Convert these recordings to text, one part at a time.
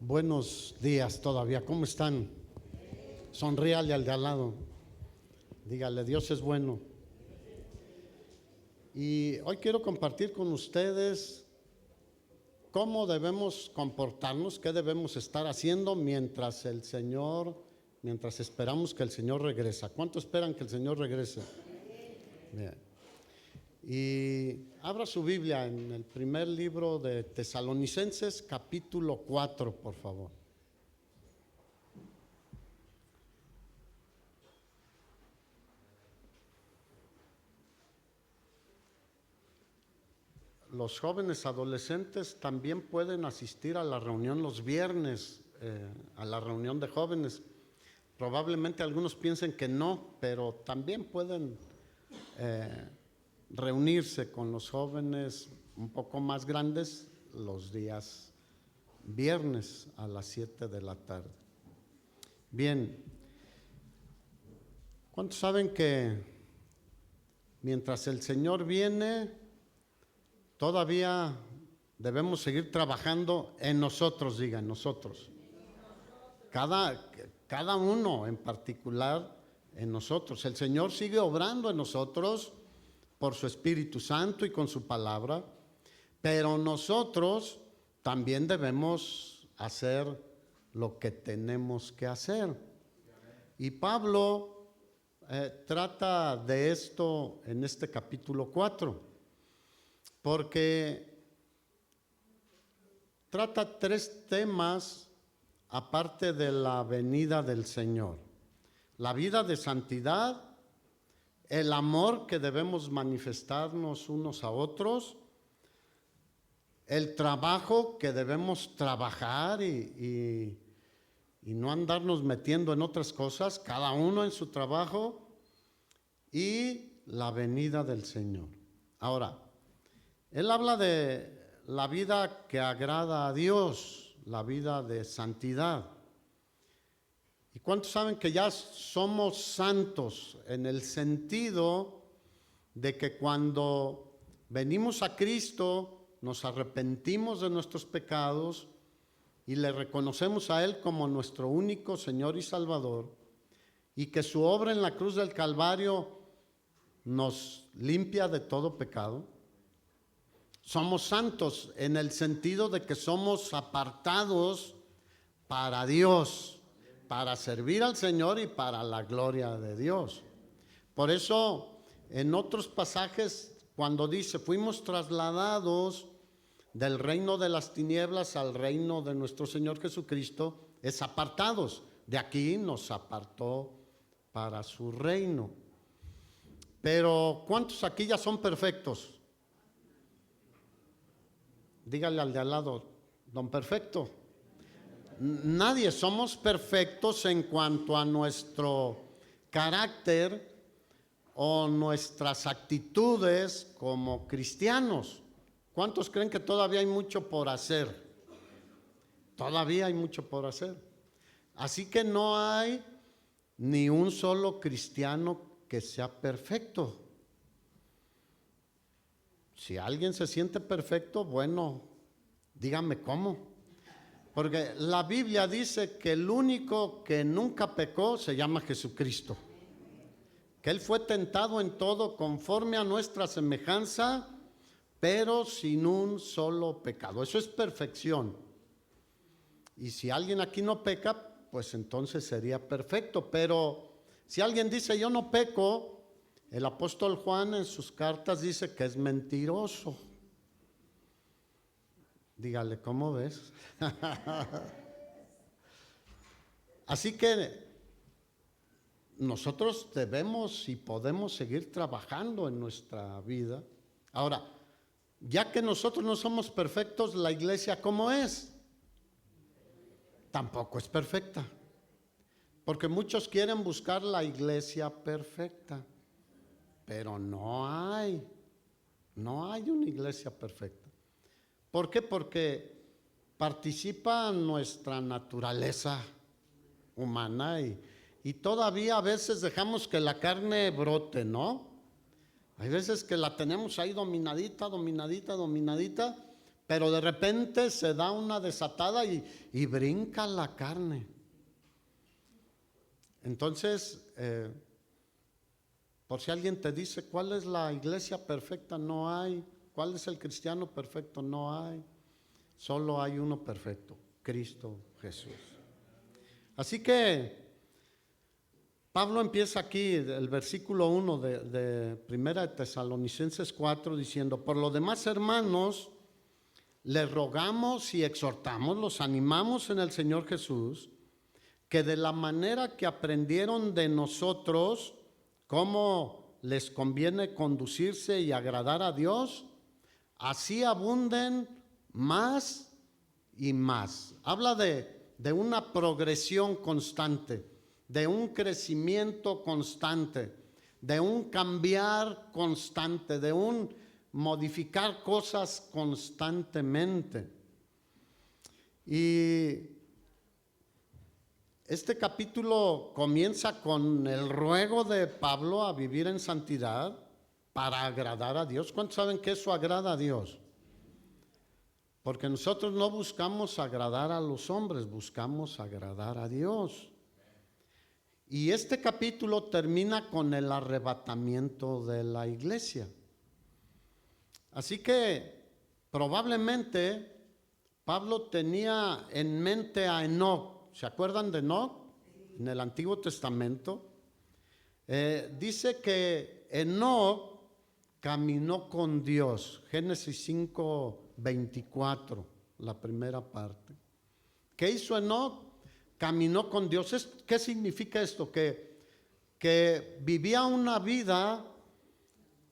Buenos días todavía, ¿cómo están? Sonríale al de al lado, dígale, Dios es bueno. Y hoy quiero compartir con ustedes cómo debemos comportarnos, qué debemos estar haciendo mientras esperamos que el Señor regrese. ¿Cuánto esperan que el Señor regrese? Bien. Y abra su Biblia en el primer libro de Tesalonicenses, capítulo 4, por favor. Los jóvenes adolescentes también pueden asistir a la reunión los viernes, a la reunión de jóvenes. Probablemente algunos piensen que no, pero también pueden reunirse con los jóvenes un poco más grandes los días viernes a las 7 de la tarde. Bien, ¿cuántos saben que mientras el Señor viene, todavía debemos seguir trabajando en nosotros? Digan, nosotros. Cada uno en particular en nosotros. El Señor sigue obrando en nosotros por su Espíritu Santo y con su palabra, pero nosotros también debemos hacer lo que tenemos que hacer. Y Pablo trata de esto en este capítulo 4, porque trata tres temas aparte de la venida del Señor: la vida de santidad, el amor que debemos manifestarnos unos a otros, el trabajo que debemos trabajar y no andarnos metiendo en otras cosas, cada uno en su trabajo, y la venida del Señor. Ahora, él habla de la vida que agrada a Dios, la vida de santidad. ¿Y cuántos saben que ya somos santos en el sentido de que cuando venimos a Cristo nos arrepentimos de nuestros pecados y le reconocemos a Él como nuestro único Señor y Salvador, y que su obra en la cruz del Calvario nos limpia de todo pecado? Somos santos en el sentido de que somos apartados para Dios, para servir al Señor y para la gloria de Dios. Por eso, en otros pasajes, cuando dice, fuimos trasladados del reino de las tinieblas al reino de nuestro Señor Jesucristo, es apartados. De aquí nos apartó para su reino. Pero, ¿cuántos aquí ya son perfectos? Dígale al de al lado, don perfecto. Nadie somos perfectos en cuanto a nuestro carácter o nuestras actitudes como cristianos. ¿Cuántos creen que todavía hay mucho por hacer? Todavía hay mucho por hacer. Así que no hay ni un solo cristiano que sea perfecto. Si alguien se siente perfecto, bueno, dígame cómo. Porque la Biblia dice que el único que nunca pecó se llama Jesucristo. Que Él fue tentado en todo conforme a nuestra semejanza, pero sin un solo pecado. Eso es perfección. Y si alguien aquí no peca, pues entonces sería perfecto. Pero si alguien dice yo no peco, el apóstol Juan en sus cartas dice que es mentiroso. Dígale, ¿cómo ves? Así que nosotros debemos y podemos seguir trabajando en nuestra vida. Ahora, ya que nosotros no somos perfectos, ¿la iglesia cómo es? Tampoco es perfecta. Porque muchos quieren buscar la iglesia perfecta, pero no hay una iglesia perfecta. ¿Por qué? Porque participa nuestra naturaleza humana y todavía a veces dejamos que la carne brote, ¿no? Hay veces que la tenemos ahí dominadita, pero de repente se da una desatada y brinca la carne. Entonces, por si alguien te dice, ¿cuál es la iglesia perfecta? No hay. ¿Cuál es el cristiano perfecto? No hay. Solo hay uno perfecto, Cristo Jesús. Así que Pablo empieza aquí el versículo 1 de Primera de Tesalonicenses 4 diciendo: por lo demás, hermanos, les rogamos y exhortamos, los animamos en el Señor Jesús, que de la manera que aprendieron de nosotros cómo les conviene conducirse y agradar a Dios, así abunden más y más. Habla de una progresión constante, de un crecimiento constante, de un cambiar constante, de un modificar cosas constantemente. Y este capítulo comienza con el ruego de Pablo a vivir en santidad para agradar a Dios. ¿Cuántos saben que eso agrada a Dios? Porque nosotros no buscamos agradar a los hombres, buscamos agradar a Dios. Y este capítulo termina con el arrebatamiento de la iglesia. Así que probablemente Pablo tenía en mente a Enoc. ¿Se acuerdan de Enoc? En el Antiguo Testamento. Dice que Enoc caminó con Dios. Génesis 5:24, la primera parte. ¿Qué hizo Enoc? Caminó con Dios. ¿Qué significa esto? Que vivía una vida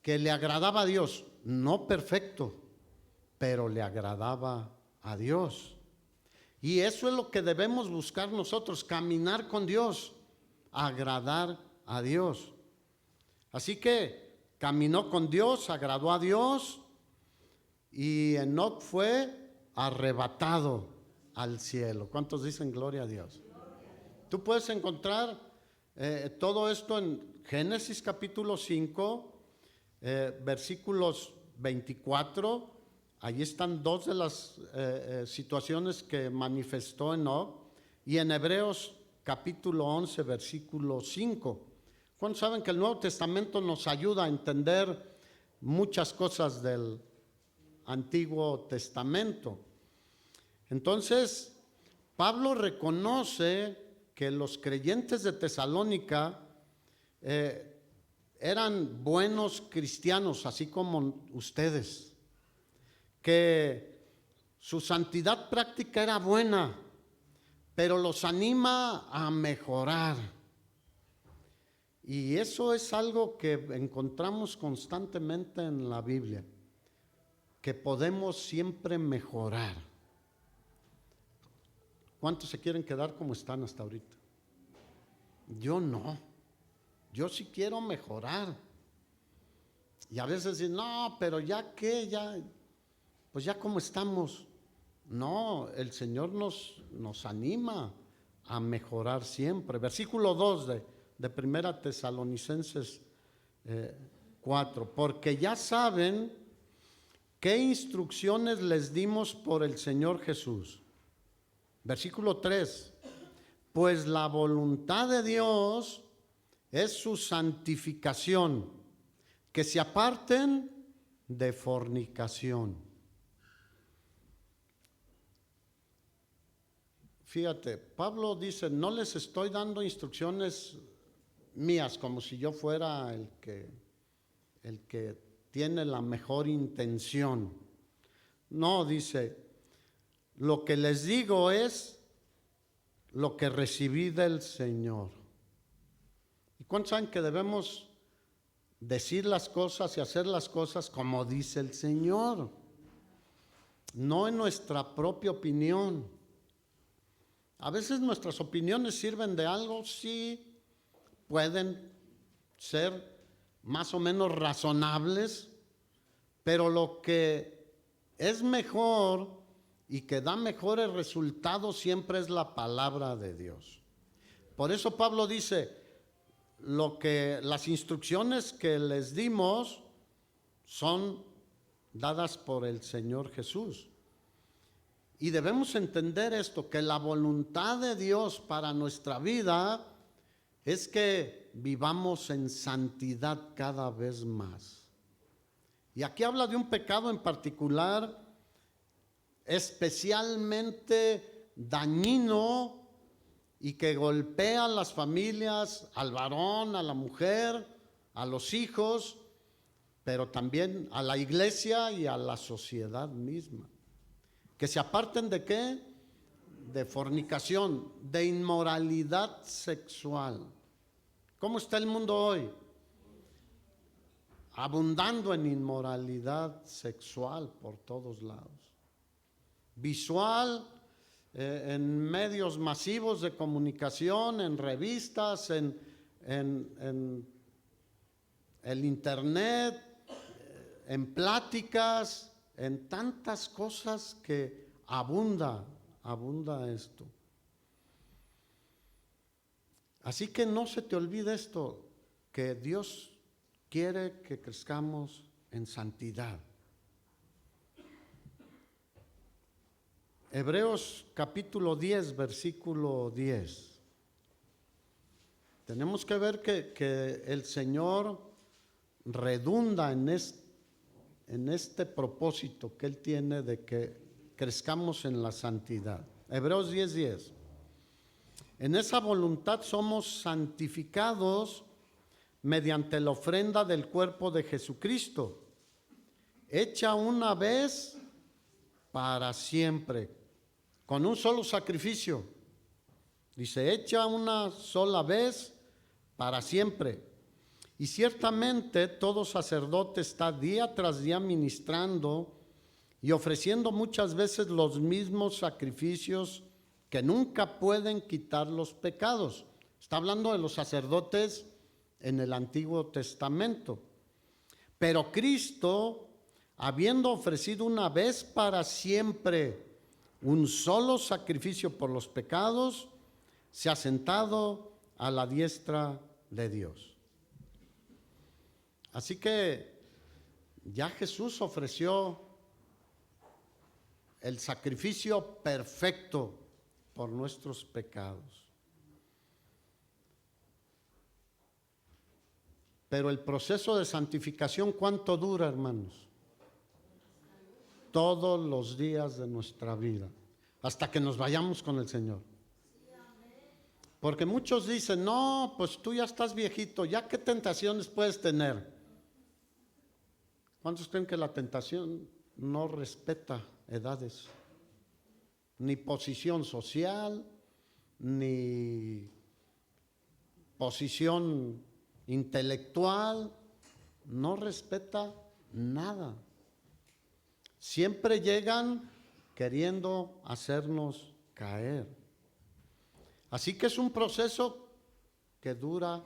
que le agradaba a Dios. No perfecto, pero le agradaba a Dios. Y eso es lo que debemos buscar nosotros, caminar con Dios, agradar a Dios. Así que caminó con Dios, agradó a Dios, y Enoc fue arrebatado al cielo. ¿Cuántos dicen gloria a Dios? Tú puedes encontrar todo esto en Génesis capítulo 5, versículos 24. Allí están dos de las situaciones que manifestó Enoc. Y en Hebreos capítulo 11, versículo 5. ¿Cuántos saben que el Nuevo Testamento nos ayuda a entender muchas cosas del Antiguo Testamento? Entonces, Pablo reconoce que los creyentes de Tesalónica eran buenos cristianos, así como ustedes, que su santidad práctica era buena, pero los anima a mejorar. Y eso es algo que encontramos constantemente en la Biblia, que podemos siempre mejorar. ¿Cuántos se quieren quedar como están hasta ahorita? Yo no. Yo sí quiero mejorar. Y a veces dicen, no, pero ya qué, pues ya como estamos. No, el Señor nos anima a mejorar siempre. Versículo 2 de Primera Tesalonicenses 4. Porque ya saben qué instrucciones les dimos por el Señor Jesús. Versículo 3. Pues la voluntad de Dios es su santificación, que se aparten de fornicación. Fíjate, Pablo dice, no les estoy dando instrucciones mías como si yo fuera el que tiene la mejor intención. No, dice, lo que les digo es lo que recibí del Señor. ¿Y cuántos saben que debemos decir las cosas y hacer las cosas como dice el Señor? No en nuestra propia opinión. A veces nuestras opiniones sirven de algo, sí, pueden ser más o menos razonables, pero lo que es mejor y que da mejores resultados siempre es la palabra de Dios. Por eso Pablo dice, las instrucciones que les dimos son dadas por el Señor Jesús. Y debemos entender esto, que la voluntad de Dios para nuestra vida es que vivamos en santidad cada vez más. Y aquí habla de un pecado en particular, especialmente dañino y que golpea a las familias, al varón, a la mujer, a los hijos, pero también a la iglesia y a la sociedad misma. Que se aparten ¿de qué? De fornicación, de inmoralidad sexual. ¿Cómo está el mundo hoy? Abundando en inmoralidad sexual por todos lados. Visual, en medios masivos de comunicación, en revistas, en el internet, en pláticas, en tantas cosas que abunda esto. Así que no se te olvide esto, que Dios quiere que crezcamos en santidad. Hebreos capítulo 10, versículo 10. Tenemos que ver que el Señor redunda en este propósito que Él tiene de que crezcamos en la santidad. Hebreos 10, 10. En esa voluntad somos santificados mediante la ofrenda del cuerpo de Jesucristo, hecha una vez para siempre, con un solo sacrificio. Dice, hecha una sola vez para siempre. Y ciertamente todo sacerdote está día tras día ministrando y ofreciendo muchas veces los mismos sacrificios que nunca pueden quitar los pecados. Está hablando de los sacerdotes en el Antiguo Testamento. Pero Cristo, habiendo ofrecido una vez para siempre un solo sacrificio por los pecados, se ha sentado a la diestra de Dios. Así que ya Jesús ofreció el sacrificio perfecto por nuestros pecados. Pero el proceso de santificación, ¿cuánto dura, hermanos? Todos los días de nuestra vida, hasta que nos vayamos con el Señor. Porque muchos dicen, no, pues tú ya estás viejito, ¿ya qué tentaciones puedes tener? ¿Cuántos creen que la tentación no respeta edades? Ni posición social, ni posición intelectual, no respeta nada. Siempre llegan queriendo hacernos caer. Así que es un proceso que dura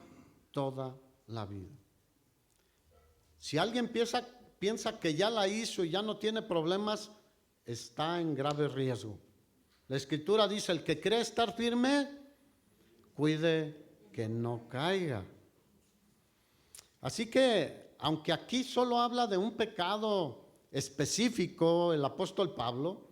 toda la vida. Si alguien piensa que ya la hizo y ya no tiene problemas, está en grave riesgo. La Escritura dice, el que cree estar firme, cuide que no caiga. Así que, aunque aquí solo habla de un pecado específico, el apóstol Pablo,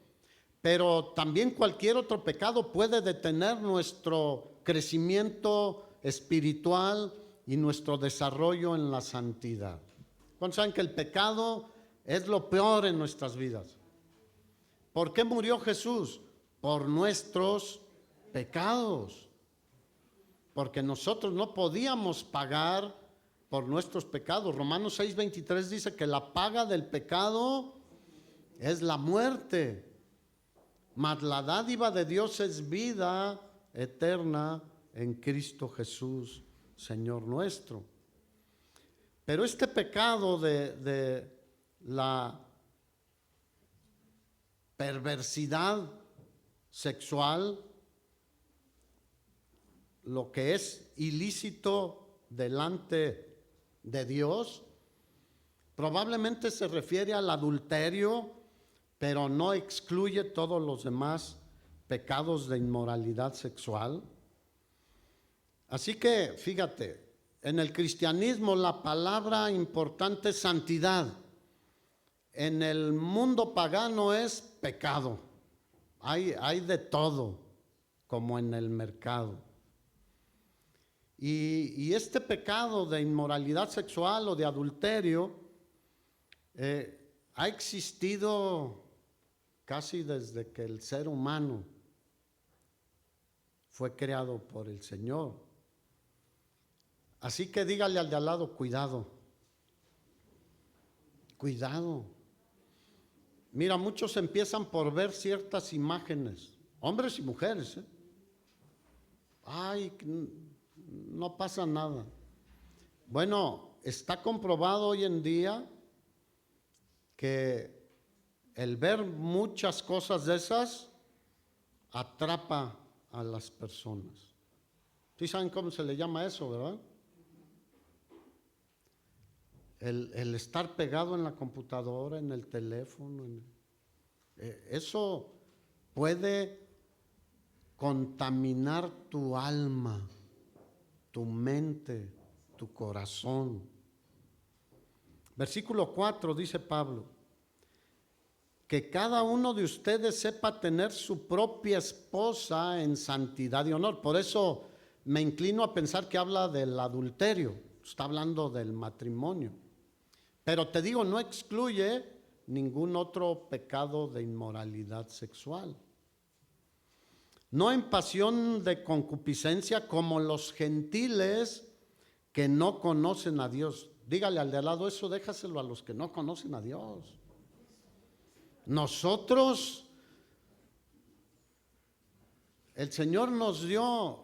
pero también cualquier otro pecado puede detener nuestro crecimiento espiritual y nuestro desarrollo en la santidad. ¿Cuántos saben que el pecado es lo peor en nuestras vidas? ¿Por qué murió Jesús? Por nuestros pecados. Porque nosotros no podíamos pagar por nuestros pecados. Romanos 6:23 dice que la paga del pecado es la muerte, mas la dádiva de Dios es vida eterna en Cristo Jesús, Señor nuestro. Pero este pecado de la perversidad sexual, lo que es ilícito delante de Dios, probablemente se refiere al adulterio, pero no excluye todos los demás pecados de inmoralidad sexual. Así que, fíjate, en el cristianismo la palabra importante es santidad. En el mundo pagano es pecado. Hay de todo, como en el mercado. Y este pecado de inmoralidad sexual o de adulterio ha existido casi desde que el ser humano fue creado por el Señor. Así que dígale al de al lado, cuidado, cuidado. Mira, muchos empiezan por ver ciertas imágenes, hombres y mujeres. Ay, no pasa nada. Bueno, está comprobado hoy en día que el ver muchas cosas de esas atrapa a las personas. ¿Sí saben cómo se le llama eso, verdad? El estar pegado en la computadora, en el teléfono, eso puede contaminar tu alma, tu mente, tu corazón. Versículo 4 dice Pablo, que cada uno de ustedes sepa tener su propia esposa en santidad y honor. Por eso me inclino a pensar que habla del adulterio, está hablando del matrimonio. Pero te digo, no excluye ningún otro pecado de inmoralidad sexual. No en pasión de concupiscencia como los gentiles que no conocen a Dios. Dígale al de al lado, eso déjaselo a los que no conocen a Dios. Nosotros, el Señor nos dio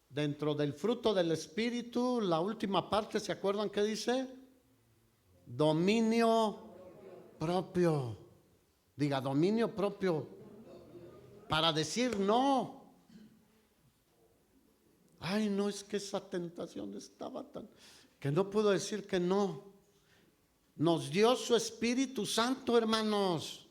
dentro del fruto del Espíritu, la última parte, ¿se acuerdan qué dice? Dominio propio. Diga, dominio propio. Para decir no. Ay, no, es que esa tentación estaba tan, que no puedo decir que no. Nos dio su Espíritu Santo, hermanos.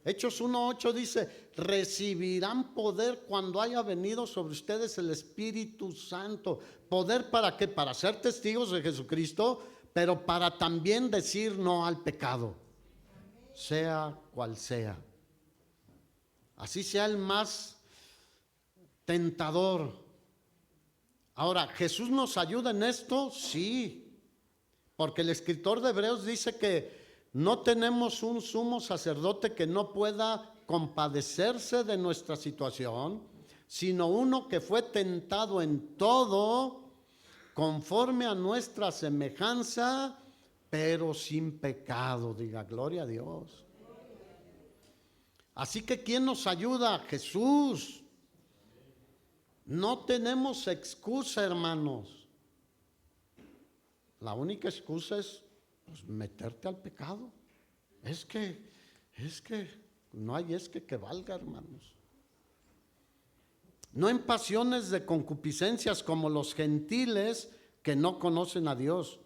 Hechos 1:8 dice, recibirán poder cuando haya venido sobre ustedes el Espíritu Santo. ¿Poder para qué? Para ser testigos de Jesucristo, pero para también decir no al pecado, sea cual sea. Así sea el más tentador. Ahora, ¿Jesús nos ayuda en esto? Sí, porque el escritor de Hebreos dice que no tenemos un sumo sacerdote que no pueda compadecerse de nuestra situación, sino uno que fue tentado en todo, conforme a nuestra semejanza, pero sin pecado. Diga, gloria a Dios. Así que ¿quién nos ayuda? Jesús. No tenemos excusa, hermanos. La única excusa es pues, meterte al pecado. Es que no hay que valga, hermanos. No en pasiones de concupiscencias como los gentiles que no conocen a Dios.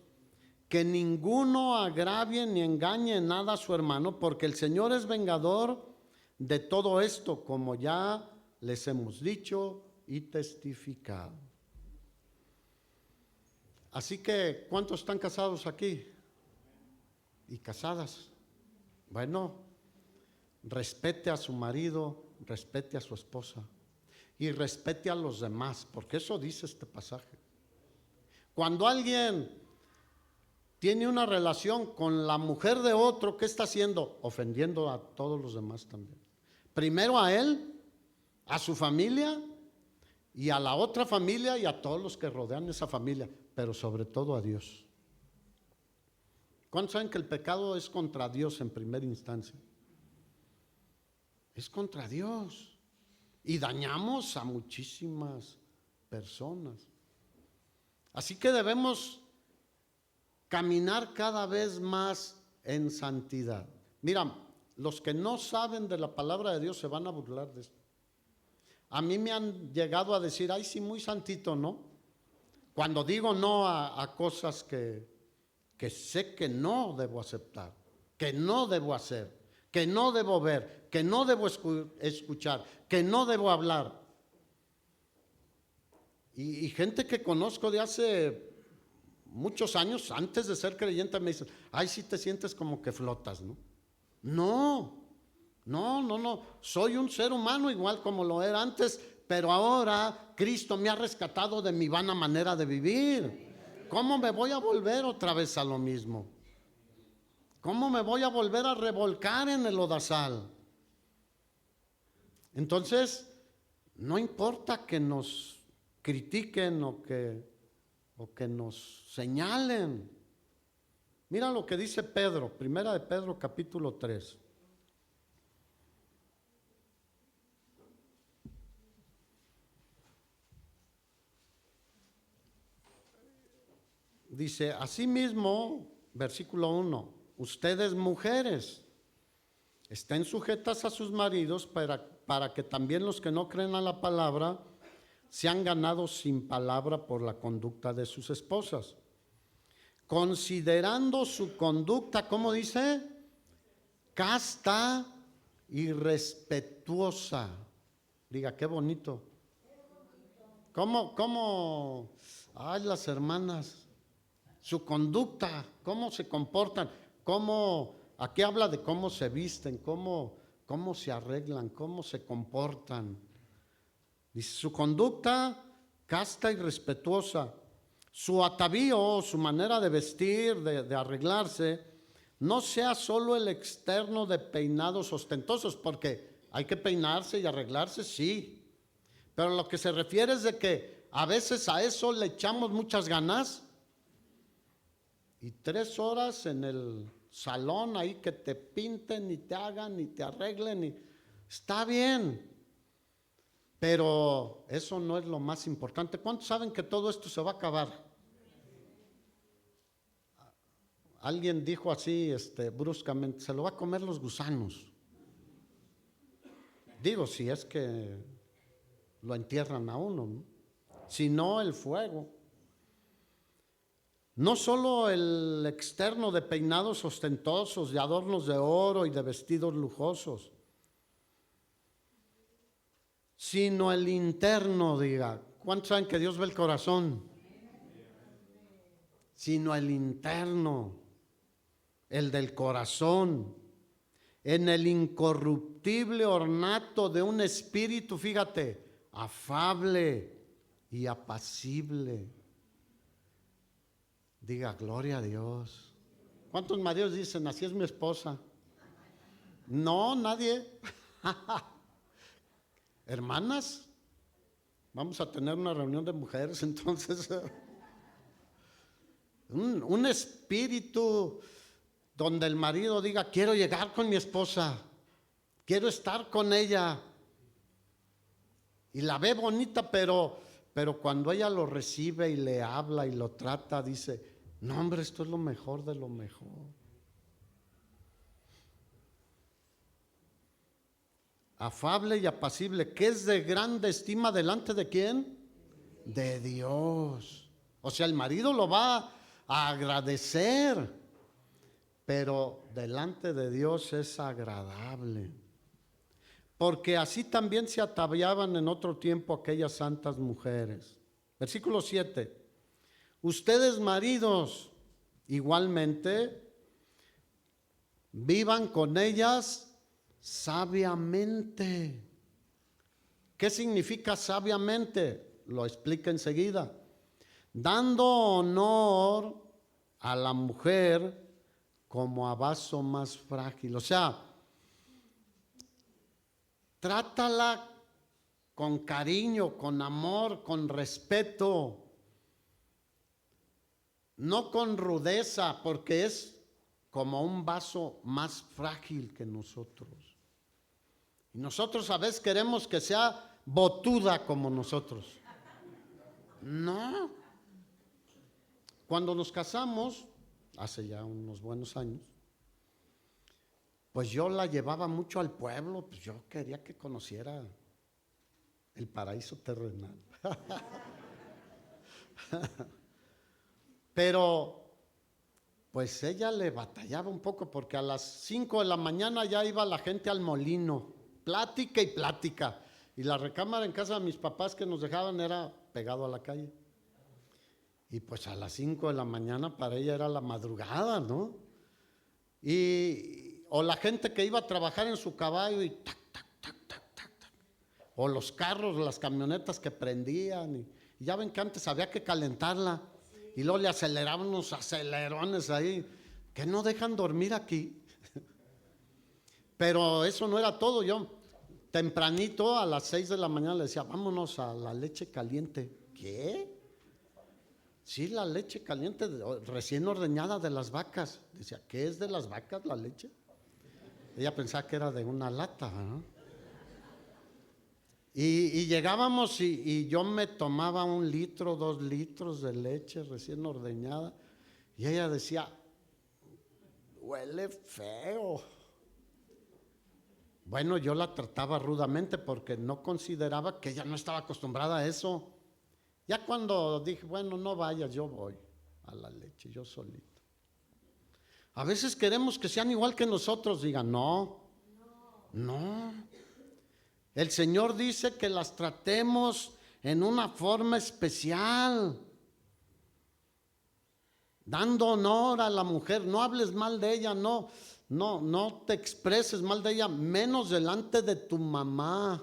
Que ninguno agravie ni engañe en nada a su hermano, porque el Señor es vengador de todo esto, como ya les hemos dicho y testificado. Así que, ¿cuántos están casados aquí? Y casadas. Bueno, respete a su marido, respete a su esposa y respete a los demás, porque eso dice este pasaje. Cuando alguien tiene una relación con la mujer de otro, ¿qué está haciendo? Ofendiendo a todos los demás también. Primero a él, a su familia y a la otra familia y a todos los que rodean esa familia, pero sobre todo a Dios. ¿Cuántos saben que el pecado es contra Dios en primera instancia? Es contra Dios. Y dañamos a muchísimas personas. Así que debemos caminar cada vez más en santidad. Mira, los que no saben de la palabra de Dios se van a burlar de esto. A mí me han llegado a decir, ay, sí, muy santito, ¿no? Cuando digo no a cosas que sé que no debo aceptar, que no debo hacer, que no debo ver, que no debo escuchar, que no debo hablar. Y gente que conozco de hace muchos años, antes de ser creyente, me dicen, ay, sí te sientes como que flotas, ¿no? No, No, no, no. Soy un ser humano igual como lo era antes, pero ahora Cristo me ha rescatado de mi vana manera de vivir. ¿Cómo me voy a volver otra vez a lo mismo? ¿Cómo me voy a volver a revolcar en el lodazal? Entonces, no importa que nos critiquen o que nos señalen. Mira lo que dice Pedro, primera de Pedro capítulo 3. Dice, asimismo, versículo 1, ustedes mujeres, estén sujetas a sus maridos para que también los que no creen a la palabra sean ganados sin palabra por la conducta de sus esposas. Considerando su conducta, ¿cómo dice? Casta y respetuosa. Diga, qué bonito. ¿Cómo? Ay, las hermanas. Su conducta, cómo se comportan, aquí habla de cómo se visten, cómo se arreglan, cómo se comportan. Dice, su conducta casta y respetuosa, su atavío, su manera de vestir, de arreglarse, no sea solo el externo de peinados ostentosos, porque hay que peinarse y arreglarse, sí, pero lo que se refiere es de que a veces a eso le echamos muchas ganas. Y 3 horas en el salón ahí que te pinten y te hagan y te arreglen. Está bien, pero eso no es lo más importante. ¿Cuántos saben que todo esto se va a acabar? Alguien dijo así bruscamente, se lo va a comer los gusanos. Digo, si es que lo entierran a uno, ¿no? Si no, el fuego. No solo el externo de peinados ostentosos, de adornos de oro y de vestidos lujosos, sino el interno, diga. ¿Cuántos saben que Dios ve el corazón? Sino el interno, el del corazón, en el incorruptible ornato de un espíritu, fíjate, afable y apacible. Diga, gloria a Dios. ¿Cuántos maridos dicen, así es mi esposa? No, nadie. Hermanas, vamos a tener una reunión de mujeres, entonces. Un espíritu donde el marido diga, quiero llegar con mi esposa, quiero estar con ella. Y la ve bonita, pero cuando ella lo recibe y le habla y lo trata, dice, no hombre, esto es lo mejor de lo mejor. Afable y apacible, que es de grande estima delante de quién? De Dios. O sea, el marido lo va a agradecer, pero delante de Dios es agradable. Porque así también se ataviaban en otro tiempo aquellas santas mujeres. Versículo 7. Ustedes maridos, igualmente, vivan con ellas sabiamente. ¿Qué significa sabiamente? Lo explica enseguida. Dando honor a la mujer como a vaso más frágil. O sea, trátala con cariño, con amor, con respeto. No con rudeza, porque es como un vaso más frágil que nosotros. Y nosotros a veces queremos que sea botuda como nosotros. No. Cuando nos casamos, hace ya unos buenos años, pues yo la llevaba mucho al pueblo, pues yo quería que conociera el paraíso terrenal. Pero pues ella le batallaba un poco porque a las 5 de la mañana ya iba la gente al molino, plática y plática. Y la recámara en casa de mis papás que nos dejaban era pegado a la calle. Y pues a las 5 de la mañana para ella era la madrugada, ¿no? Y O la gente que iba a trabajar en su caballo y tac, tac, tac, tac, tac, tac. O los carros, las camionetas que prendían. Y ya ven que antes había que calentarla. Y luego le aceleraban unos acelerones ahí, que no dejan dormir aquí. Pero eso no era todo. Yo tempranito a las 6 de la mañana le decía, vámonos a la leche caliente. ¿Qué? Sí, la leche caliente recién ordeñada de las vacas. Decía, ¿qué es de las vacas la leche? Ella pensaba que era de una lata, ¿no? Y llegábamos y yo me tomaba 1 litro, 2 litros de leche recién ordeñada. Y ella decía, huele feo. Bueno, yo la trataba rudamente porque no consideraba que ella no estaba acostumbrada a eso. Ya cuando dije, bueno, no vayas, yo voy a la leche, yo solito. A veces queremos que sean igual que nosotros, digan, no. El Señor dice que las tratemos en una forma especial, dando honor a la mujer. No hables mal de ella, no te expreses mal de ella, menos delante de tu mamá,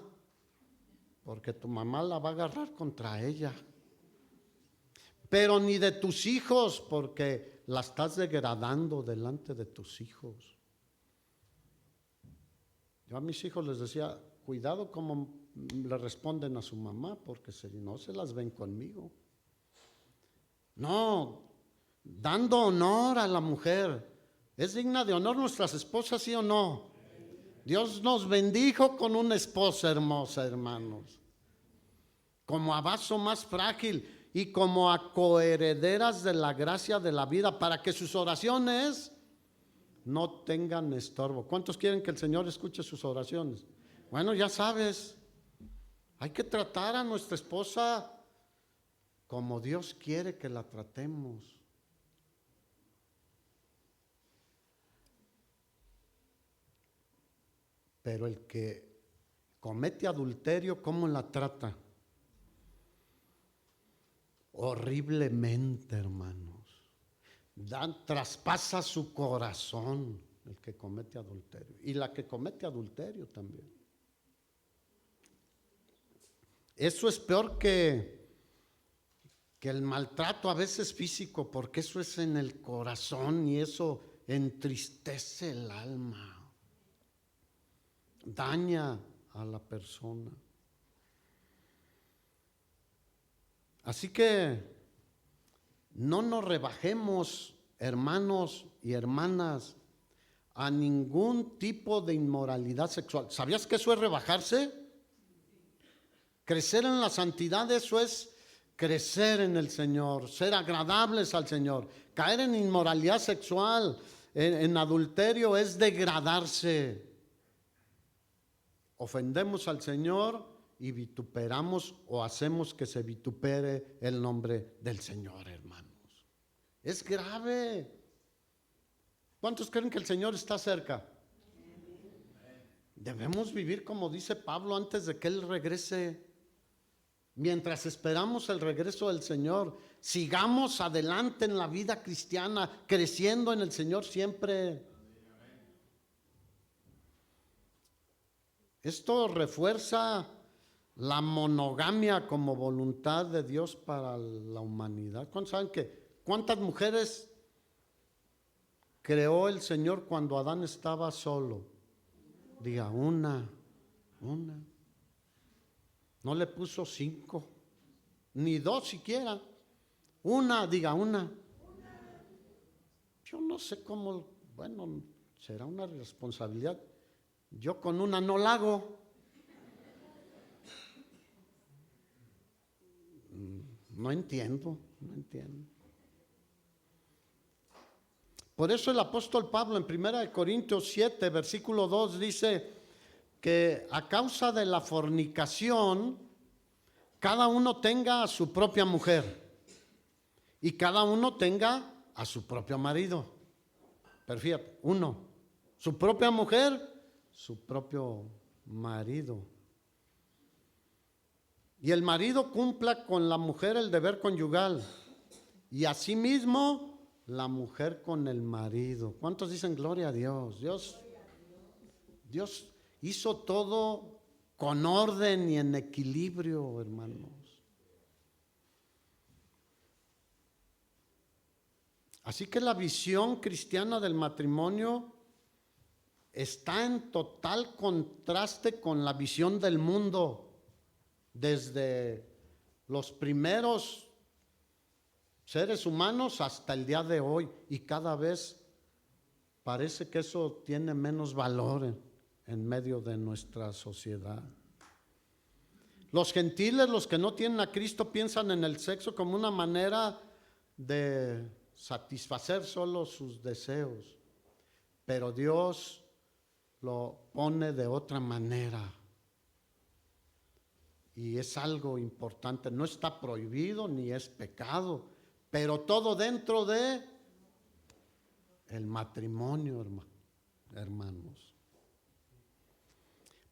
porque tu mamá la va a agarrar contra ella. Pero ni de tus hijos, porque la estás degradando delante de tus hijos. Yo a mis hijos les decía, cuidado como le responden a su mamá, porque si no se las ven conmigo. No, dando honor a la mujer. ¿Es digna de honor nuestras esposas, sí o no? Dios nos bendijo con una esposa hermosa, hermanos. Como a vaso más frágil y como a coherederas de la gracia de la vida, para que sus oraciones no tengan estorbo. ¿Cuántos quieren que el Señor escuche sus oraciones? Bueno, ya sabes, hay que tratar a nuestra esposa como Dios quiere que la tratemos. Pero el que comete adulterio, ¿cómo la trata? Horriblemente, hermanos. Traspasa su corazón el que comete adulterio. Y la que comete adulterio también. Eso es peor que el maltrato a veces físico, porque eso es en el corazón y eso entristece el alma. Daña a la persona. Así que no nos rebajemos, hermanos y hermanas, a ningún tipo de inmoralidad sexual. ¿Sabías que eso es rebajarse? Crecer en la santidad, eso es crecer en el Señor, ser agradables al Señor. Caer en inmoralidad sexual, en adulterio, es degradarse. Ofendemos al Señor y vituperamos o hacemos que se vitupere el nombre del Señor, hermanos. Es grave. ¿Cuántos creen que el Señor está cerca? Debemos vivir como dice Pablo antes de que Él regrese. Mientras esperamos el regreso del Señor, sigamos adelante en la vida cristiana, creciendo en el Señor siempre. Esto refuerza la monogamia como voluntad de Dios para la humanidad. ¿Cuántos saben cuántas mujeres creó el Señor cuando Adán estaba solo? Diga, una. No le puso 5, ni 2 siquiera. Diga una. Yo no sé cómo, bueno, será una responsabilidad. Yo con una no la hago. No entiendo. Por eso el apóstol Pablo en 1 Corintios 7, versículo 2 dice que a causa de la fornicación, cada uno tenga a su propia mujer y cada uno tenga a su propio marido. Pero fíjate, su propia mujer, su propio marido. Y el marido cumpla con la mujer el deber conyugal y asimismo la mujer con el marido. ¿Cuántos dicen gloria a Dios? Dios Dios hizo todo con orden y en equilibrio, hermanos. Así que la visión cristiana del matrimonio está en total contraste con la visión del mundo desde los primeros seres humanos hasta el día de hoy, y cada vez parece que eso tiene menos valor en medio de nuestra sociedad. Los gentiles, los que no tienen a Cristo, piensan en el sexo como una manera de satisfacer solo sus deseos, pero Dios lo pone de otra manera. Y es algo importante, no está prohibido ni es pecado, pero todo dentro de el matrimonio, hermanos.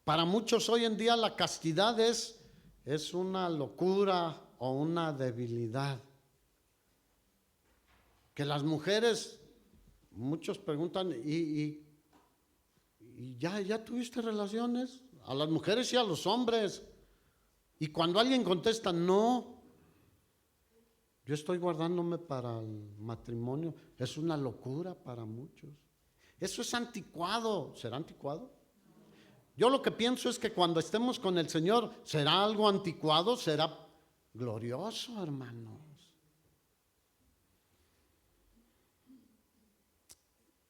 Para muchos hoy en día la castidad es una locura o una debilidad. Que las mujeres, muchos preguntan, ¿y ya tuviste relaciones? A las mujeres y a los hombres. Y cuando alguien contesta, no, yo estoy guardándome para el matrimonio, es una locura para muchos. Eso es anticuado. ¿Será anticuado? Yo lo que pienso es que cuando estemos con el Señor, ¿será algo anticuado? ¿Será glorioso, hermanos?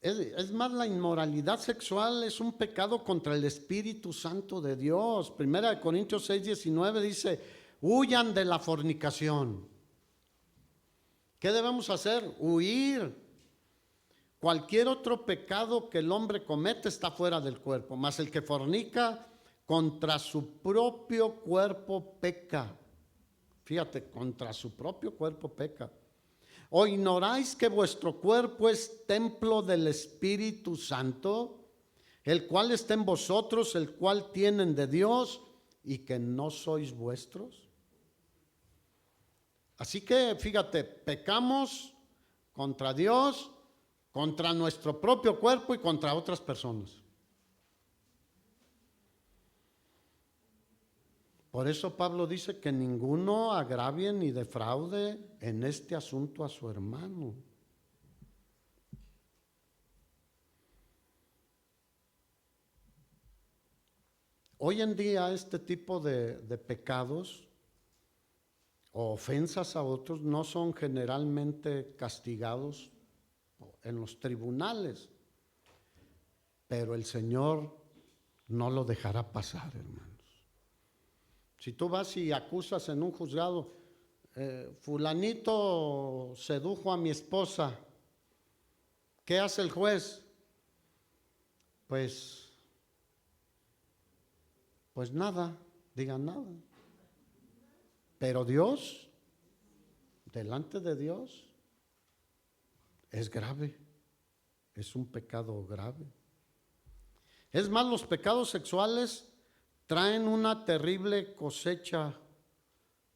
Es más, la inmoralidad sexual es un pecado contra el Espíritu Santo de Dios. Primera de Corintios 6:19 dice, huyan de la fornicación. ¿Qué debemos hacer? Huir. Cualquier otro pecado que el hombre comete está fuera del cuerpo, mas el que fornica contra su propio cuerpo peca. Fíjate, contra su propio cuerpo peca. ¿O ignoráis que vuestro cuerpo es templo del Espíritu Santo, el cual está en vosotros, el cual tienen de Dios, y que no sois vuestros? Así que, fíjate, pecamos contra Dios, contra nuestro propio cuerpo y contra otras personas. Por eso Pablo dice que ninguno agravie ni defraude en este asunto a su hermano. Hoy en día este tipo de pecados o ofensas a otros no son generalmente castigados en los tribunales, pero el Señor no lo dejará pasar, hermano. Si tú vas y acusas en un juzgado, fulanito sedujo a mi esposa, ¿qué hace el juez? Pues nada, digan nada. Pero Dios, delante de Dios, es grave, es un pecado grave. Es más, los pecados sexuales traen una terrible cosecha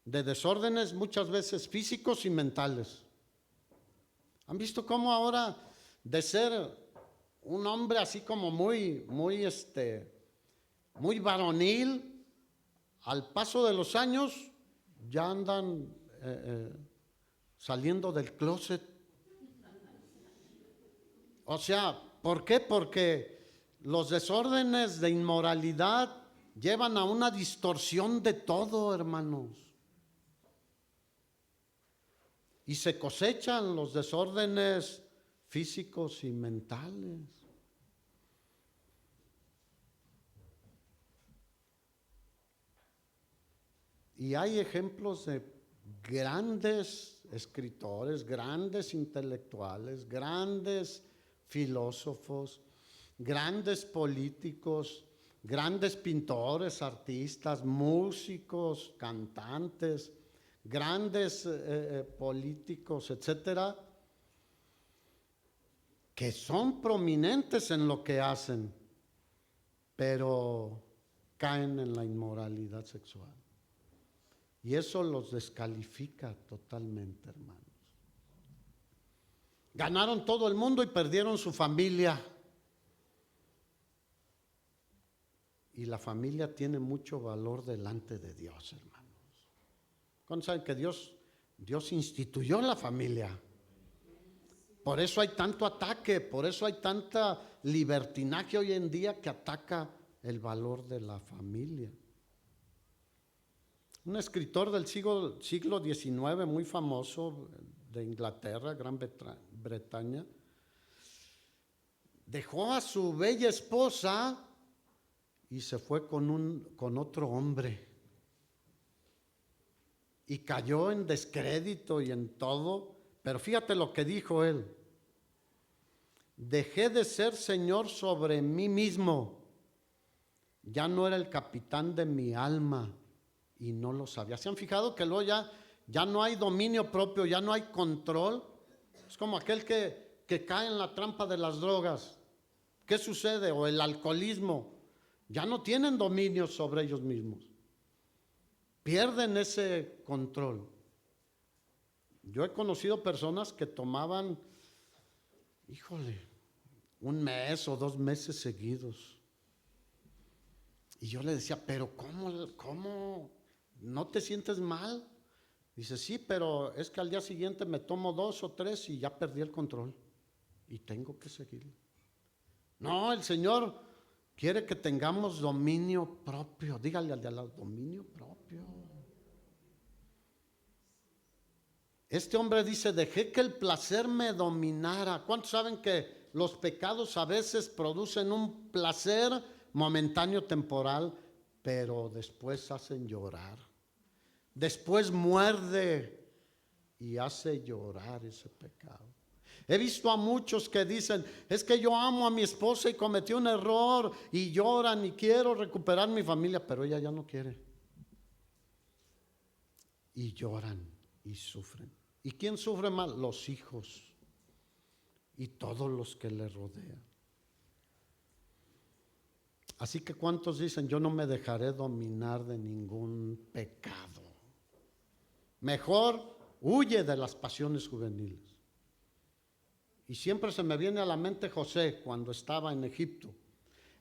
de desórdenes, muchas veces físicos y mentales. ¿Han visto cómo ahora de ser un hombre así como muy varonil, al paso de los años ya andan saliendo del closet? O sea, ¿por qué? Porque los desórdenes de inmoralidad llevan a una distorsión de todo, hermanos. Y se cosechan los desórdenes físicos y mentales. Y hay ejemplos de grandes escritores, grandes intelectuales, grandes filósofos, grandes políticos, grandes pintores, artistas, músicos, cantantes, grandes políticos, etcétera, que son prominentes en lo que hacen, pero caen en la inmoralidad sexual. Y eso los descalifica totalmente, hermanos. Ganaron todo el mundo y perdieron su familia. Y la familia tiene mucho valor delante de Dios, hermanos. ¿Cuántos saben que Dios instituyó la familia? Por eso hay tanto ataque, por eso hay tanta libertinaje hoy en día que ataca el valor de la familia. Un escritor del siglo XIX muy famoso de Inglaterra, Gran Bretaña, dejó a su bella esposa y se fue con otro hombre. Y cayó en descrédito y en todo. Pero fíjate lo que dijo él: dejé de ser señor sobre mí mismo. Ya no era el capitán de mi alma y no lo sabía. ¿Se han fijado que luego ya no hay dominio propio, ya no hay control? Es como aquel que cae en la trampa de las drogas. ¿Qué sucede? O el alcoholismo. Ya no tienen dominio sobre ellos mismos. Pierden ese control. Yo he conocido personas que tomaban, un mes o 2 meses seguidos. Y yo le decía, pero ¿cómo? ¿No te sientes mal? Dice, sí, pero es que al día siguiente me tomo 2 o 3 y ya perdí el control. Y tengo que seguir. No, el Señor quiere que tengamos dominio propio. Dígale al de al lado, dominio propio. Este hombre dice, dejé que el placer me dominara. ¿Cuántos saben que los pecados a veces producen un placer momentáneo, temporal, pero después hacen llorar? Después muerde y hace llorar ese pecado. He visto a muchos que dicen, es que yo amo a mi esposa y cometí un error, y lloran y quiero recuperar mi familia, pero ella ya no quiere. Y lloran y sufren. ¿Y quién sufre más? Los hijos y todos los que le rodean. Así que ¿cuántos dicen, yo no me dejaré dominar de ningún pecado? Mejor huye de las pasiones juveniles. Y siempre se me viene a la mente José cuando estaba en Egipto,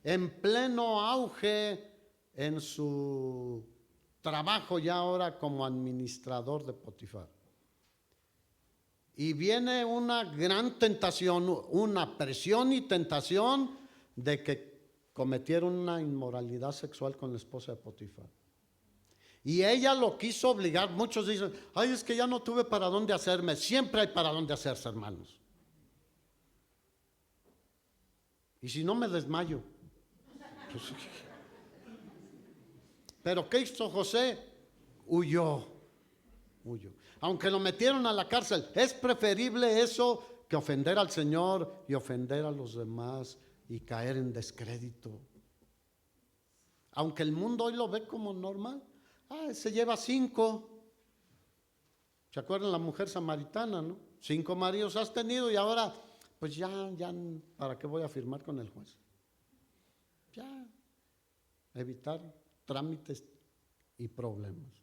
en pleno auge en su trabajo ya ahora como administrador de Potifar. Y viene una gran tentación, una presión y tentación de que cometieron una inmoralidad sexual con la esposa de Potifar. Y ella lo quiso obligar. Muchos dicen, ay, es que ya no tuve para dónde hacerme. Siempre hay para dónde hacerse, hermanos. Y si no, me desmayo. Pues, pero ¿qué hizo José? Huyó. Aunque lo metieron a la cárcel, es preferible eso que ofender al Señor y ofender a los demás y caer en descrédito. Aunque el mundo hoy lo ve como normal. Se lleva 5. ¿Se acuerdan la mujer samaritana, no? 5 maridos has tenido y ahora, pues ya, ¿para qué voy a firmar con el juez? Ya, evitar trámites y problemas.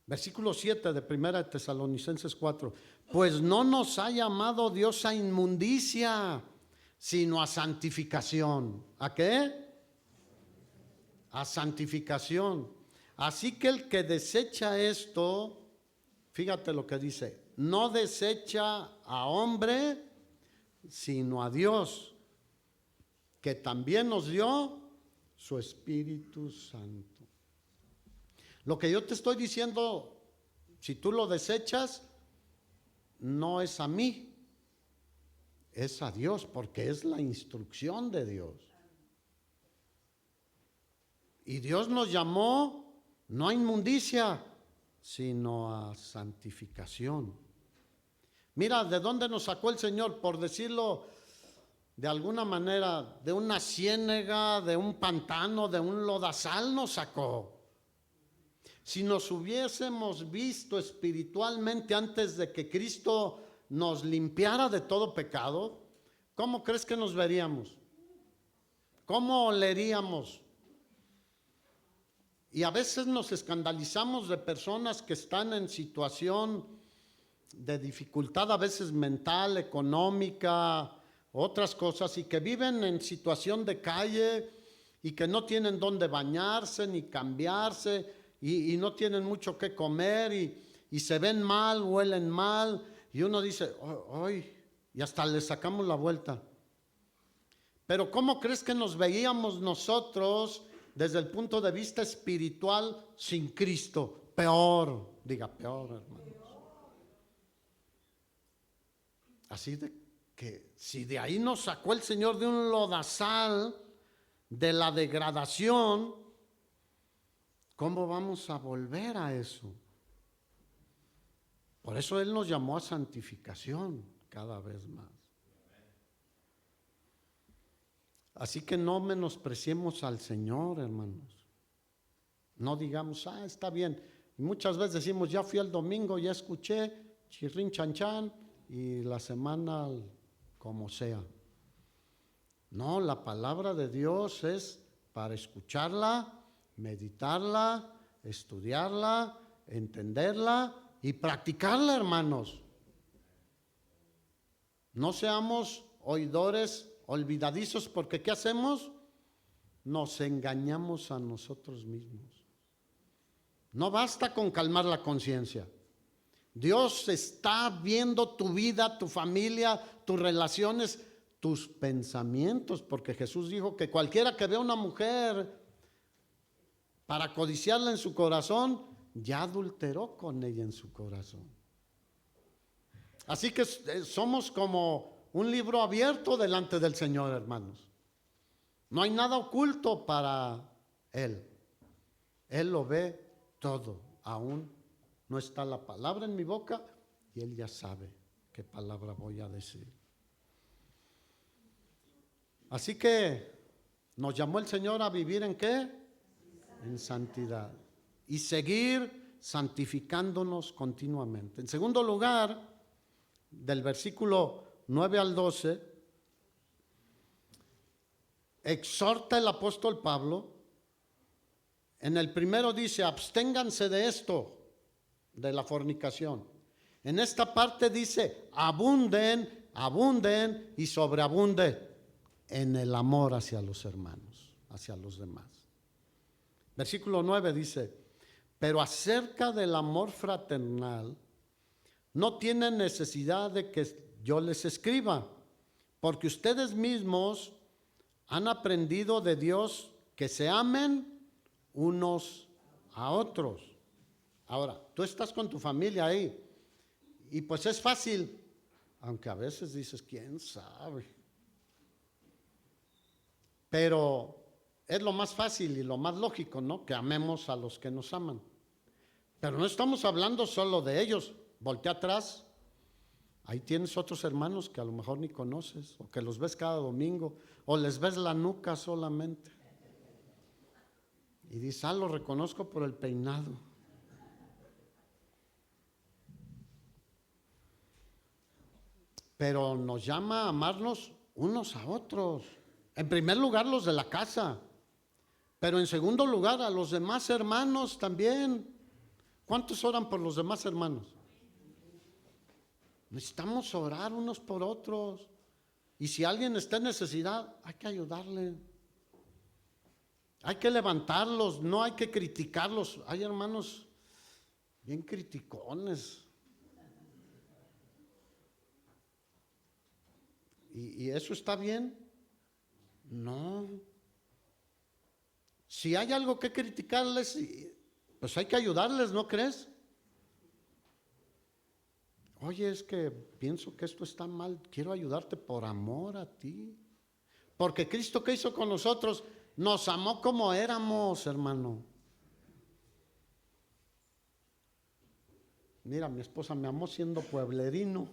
Versículo 7 de 1 Tesalonicenses 4. Pues no nos ha llamado Dios a inmundicia, sino a santificación. ¿A qué? A santificación. Así que el que desecha esto, fíjate lo que dice, no desecha a hombre, sino a Dios, que también nos dio su Espíritu Santo. Lo que yo te estoy diciendo, si tú lo desechas, no es a mí, es a Dios, porque es la instrucción de Dios. Y Dios nos llamó no a inmundicia, sino a santificación. Mira, ¿de dónde nos sacó el Señor? Por decirlo de alguna manera, de una ciénega, de un pantano, de un lodazal nos sacó. Si nos hubiésemos visto espiritualmente antes de que Cristo nos limpiara de todo pecado, ¿cómo crees que nos veríamos? ¿Cómo oleríamos? Y a veces nos escandalizamos de personas que están en situación de dificultad, a veces mental, económica, otras cosas, y que viven en situación de calle y que no tienen dónde bañarse ni cambiarse y no tienen mucho que comer y se ven mal, huelen mal y uno dice, ¡ay! Y hasta le sacamos la vuelta. Pero ¿cómo crees que nos veíamos nosotros desde el punto de vista espiritual sin Cristo? Peor, diga peor, hermanos. Así de que si de ahí nos sacó el Señor de un lodazal, de la degradación, ¿cómo vamos a volver a eso? Por eso Él nos llamó a santificación cada vez más. Así que no menospreciemos al Señor, hermanos. No digamos, está bien. Y muchas veces decimos, ya fui el domingo, ya escuché, chirrín chan chan, y la semana como sea. No, la palabra de Dios es para escucharla, meditarla, estudiarla, entenderla y practicarla, hermanos. No seamos oidores olvidadizos, porque ¿qué hacemos? Nos engañamos a nosotros mismos. No basta con calmar la conciencia. Dios está viendo tu vida, tu familia, tus relaciones, tus pensamientos, porque Jesús dijo que cualquiera que vea a una mujer para codiciarla en su corazón, ya adulteró con ella en su corazón. Así que somos como un libro abierto delante del Señor, hermanos. No hay nada oculto para Él. Él lo ve todo. Aún no está la palabra en mi boca y Él ya sabe qué palabra voy a decir. Así que nos llamó el Señor a vivir ¿en qué? En santidad. Y seguir santificándonos continuamente. En segundo lugar, del versículo 9 al 12, exhorta el apóstol Pablo. En el primero dice, absténganse de esto, de la fornicación. En esta parte dice, abunden, abunden y sobreabunden en el amor hacia los hermanos, hacia los demás. Versículo 9 dice, pero acerca del amor fraternal, no tienen necesidad de que yo les escriba, porque ustedes mismos han aprendido de Dios que se amen unos a otros. Ahora, tú estás con tu familia ahí y pues es fácil, aunque a veces dices, ¿quién sabe? Pero es lo más fácil y lo más lógico, ¿no? Que amemos a los que nos aman. Pero no estamos hablando solo de ellos. Voltea atrás. Ahí tienes otros hermanos que a lo mejor ni conoces, o que los ves cada domingo, o les ves la nuca solamente. Y dices, lo reconozco por el peinado. Pero nos llama a amarnos unos a otros. En primer lugar, los de la casa. Pero en segundo lugar, a los demás hermanos también. ¿Cuántos oran por los demás hermanos? Necesitamos orar unos por otros. Y si alguien está en necesidad, hay que ayudarle. Hay que levantarlos, no hay que criticarlos. Hay hermanos bien criticones. ¿Y eso está bien? No. Si hay algo que criticarles, pues hay que ayudarles, ¿no crees? Oye, es que pienso que esto está mal, quiero ayudarte por amor a ti. Porque Cristo, ¿qué hizo con nosotros? Nos amó como éramos, hermano. Mira, mi esposa me amó siendo pueblerino.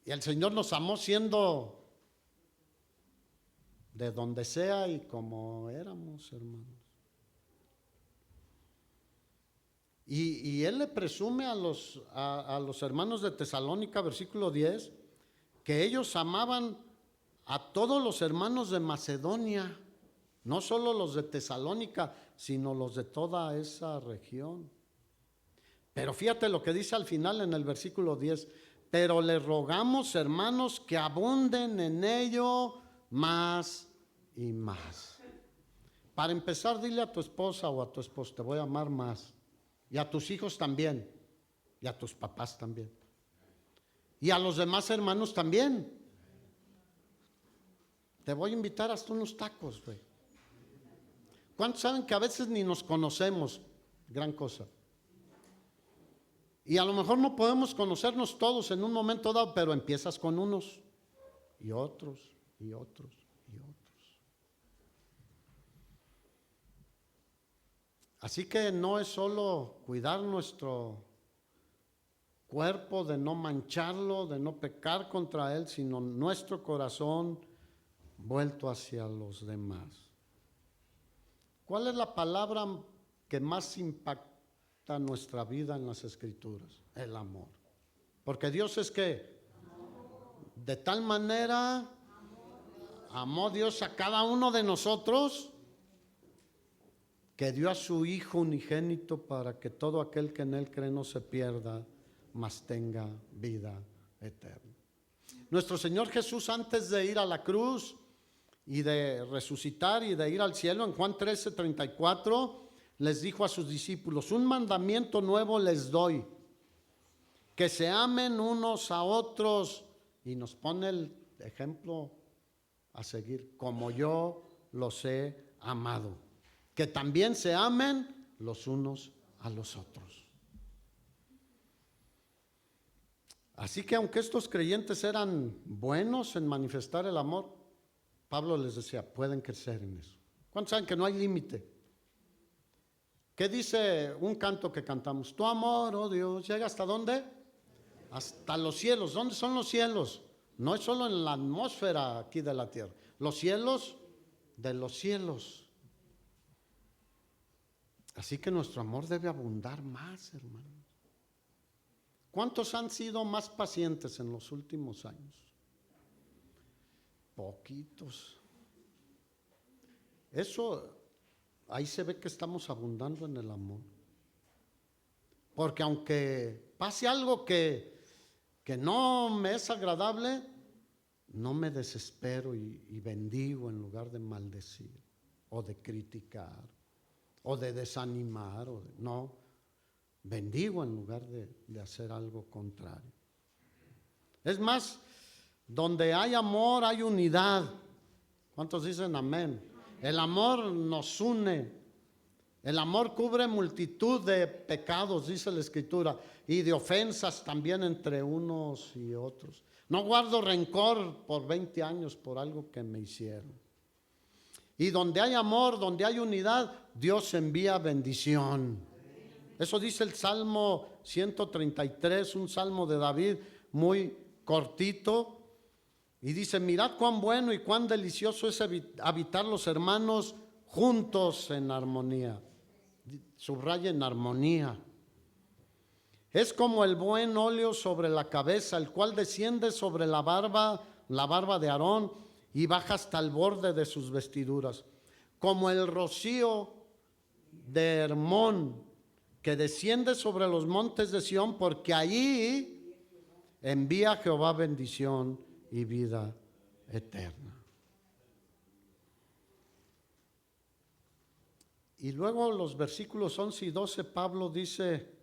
Y el Señor nos amó siendo de donde sea y como éramos, hermanos. Y Él le presume a los hermanos de Tesalónica, versículo 10, que ellos amaban a todos los hermanos de Macedonia, no solo los de Tesalónica, sino los de toda esa región. Pero fíjate lo que dice al final en el versículo 10, pero les rogamos, hermanos, que abunden en ello más y más. Para empezar, dile a tu esposa o a tu esposo, te voy a amar más. Y a tus hijos también. Y a tus papás también. Y a los demás hermanos también. Te voy a invitar hasta unos tacos, güey. ¿Cuántos saben que a veces ni nos conocemos? Gran cosa. Y a lo mejor no podemos conocernos todos en un momento dado, pero empiezas con unos y otros y otros y otros. Así que no es solo cuidar nuestro cuerpo, de no mancharlo, de no pecar contra él, sino nuestro corazón vuelto hacia los demás. ¿Cuál es la palabra que más impacta nuestra vida en las Escrituras? El amor. Porque Dios es que de tal manera amó Dios a cada uno de nosotros que dio a su Hijo unigénito para que todo aquel que en él cree no se pierda, mas tenga vida eterna. Nuestro Señor Jesús, antes de ir a la cruz y de resucitar y de ir al cielo, en Juan 13:34, les dijo a sus discípulos: un mandamiento nuevo les doy, que se amen unos a otros, y nos pone el ejemplo a seguir, como yo los he amado, que también se amen los unos a los otros. Así que aunque estos creyentes eran buenos en manifestar el amor, Pablo les decía, pueden crecer en eso. ¿Cuántos saben que no hay límite? ¿Qué dice un canto que cantamos? Tu amor, oh Dios, ¿llega hasta dónde? Hasta los cielos. ¿Dónde son los cielos? No es solo en la atmósfera aquí de la tierra. Los cielos de los cielos. Así que nuestro amor debe abundar más, hermanos. ¿Cuántos han sido más pacientes en los últimos años? Poquitos. Eso, ahí se ve que estamos abundando en el amor. Porque aunque pase algo que no me es agradable, no me desespero y bendigo en lugar de maldecir o de criticar o de desanimar. No, bendigo en lugar de hacer algo contrario. Es más, donde hay amor hay unidad. ¿Cuántos dicen amén? El amor nos une. El amor cubre multitud de pecados, dice la Escritura, y de ofensas también entre unos y otros. No guardo rencor por 20 años por algo que me hicieron. Y donde hay amor, donde hay unidad, Dios envía bendición. Eso dice el Salmo 133, un salmo de David muy cortito. Y dice, mirad cuán bueno y cuán delicioso es habitar los hermanos juntos en armonía. Subraya en armonía. Es como el buen óleo sobre la cabeza, el cual desciende sobre la barba de Aarón y baja hasta el borde de sus vestiduras. Como el rocío de Hermón que desciende sobre los montes de Sión, porque allí envía Jehová bendición y vida eterna. Y luego los versículos 11 y 12, Pablo dice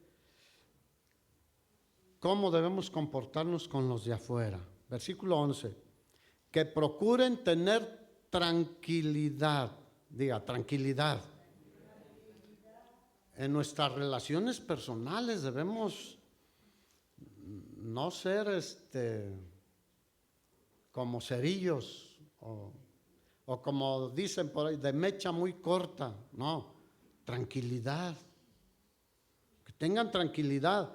cómo debemos comportarnos con los de afuera. Versículo 11, que procuren tener tranquilidad, diga tranquilidad. En nuestras relaciones personales debemos no ser como cerillos o como dicen por ahí, de mecha muy corta. No, tranquilidad. Que tengan tranquilidad.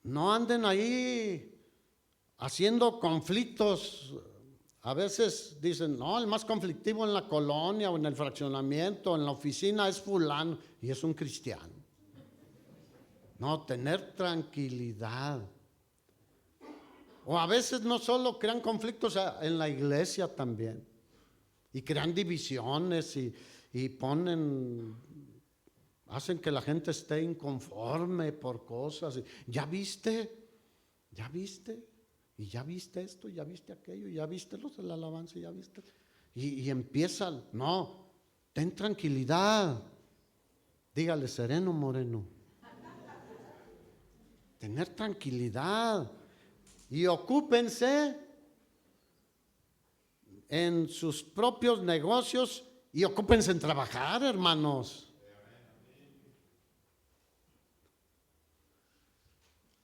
No anden ahí haciendo conflictos. A veces dicen, no, el más conflictivo en la colonia o en el fraccionamiento, en la oficina es fulano, y es un cristiano. No, tener tranquilidad. O a veces no solo crean conflictos en la iglesia también, y crean divisiones y hacen que la gente esté inconforme por cosas. ¿Ya viste? ¿Ya viste? Y ya viste esto, ya viste aquello, ya viste los de la alabanza, ya viste. Y empieza, no, ten tranquilidad. Dígale, sereno, moreno. Tener tranquilidad. Y ocúpense en sus propios negocios y ocúpense en trabajar, hermanos.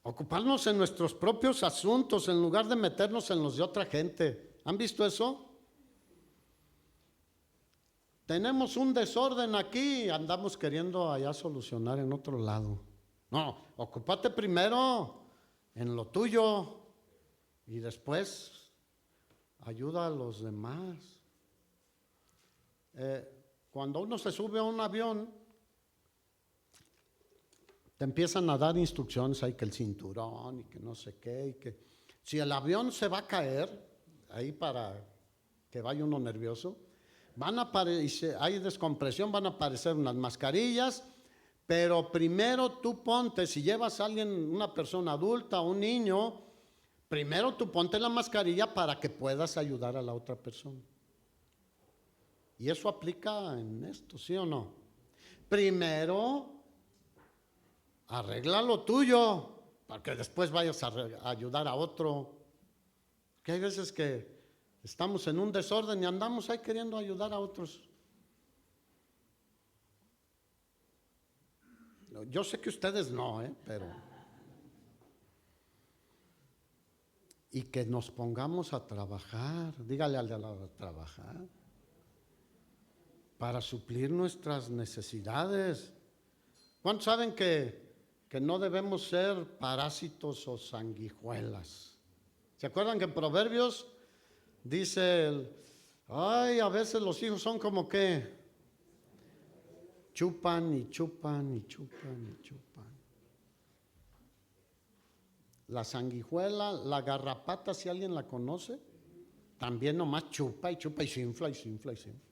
Ocuparnos en nuestros propios asuntos en lugar de meternos en los de otra gente. ¿Han visto eso? Tenemos un desorden aquí, andamos queriendo allá solucionar en otro lado. No, ocúpate primero en lo tuyo y después ayuda a los demás. Cuando uno se sube a un avión, te empiezan a dar instrucciones, hay que el cinturón y que no sé qué, y que si el avión se va a caer, ahí para que vaya uno nervioso, van a aparecer, hay descompresión, van a aparecer unas mascarillas, pero primero tú ponte, si llevas a alguien, una persona adulta, un niño, primero tú ponte la mascarilla para que puedas ayudar a la otra persona. Y eso aplica en esto, ¿sí o no? Primero, arregla lo tuyo, para que después vayas a ayudar a otro. Que hay veces que estamos en un desorden y andamos ahí queriendo ayudar a otros. Yo sé que ustedes no, pero... Y que nos pongamos a trabajar, dígale al de al lado, a trabajar, para suplir nuestras necesidades. ¿Cuántos saben que no debemos ser parásitos o sanguijuelas? ¿Se acuerdan que en Proverbios dice, ay, a veces los hijos son como que chupan y chupan y chupan y chupan? La sanguijuela, la garrapata, si alguien la conoce, también nomás chupa y chupa y se infla y se infla y se infla.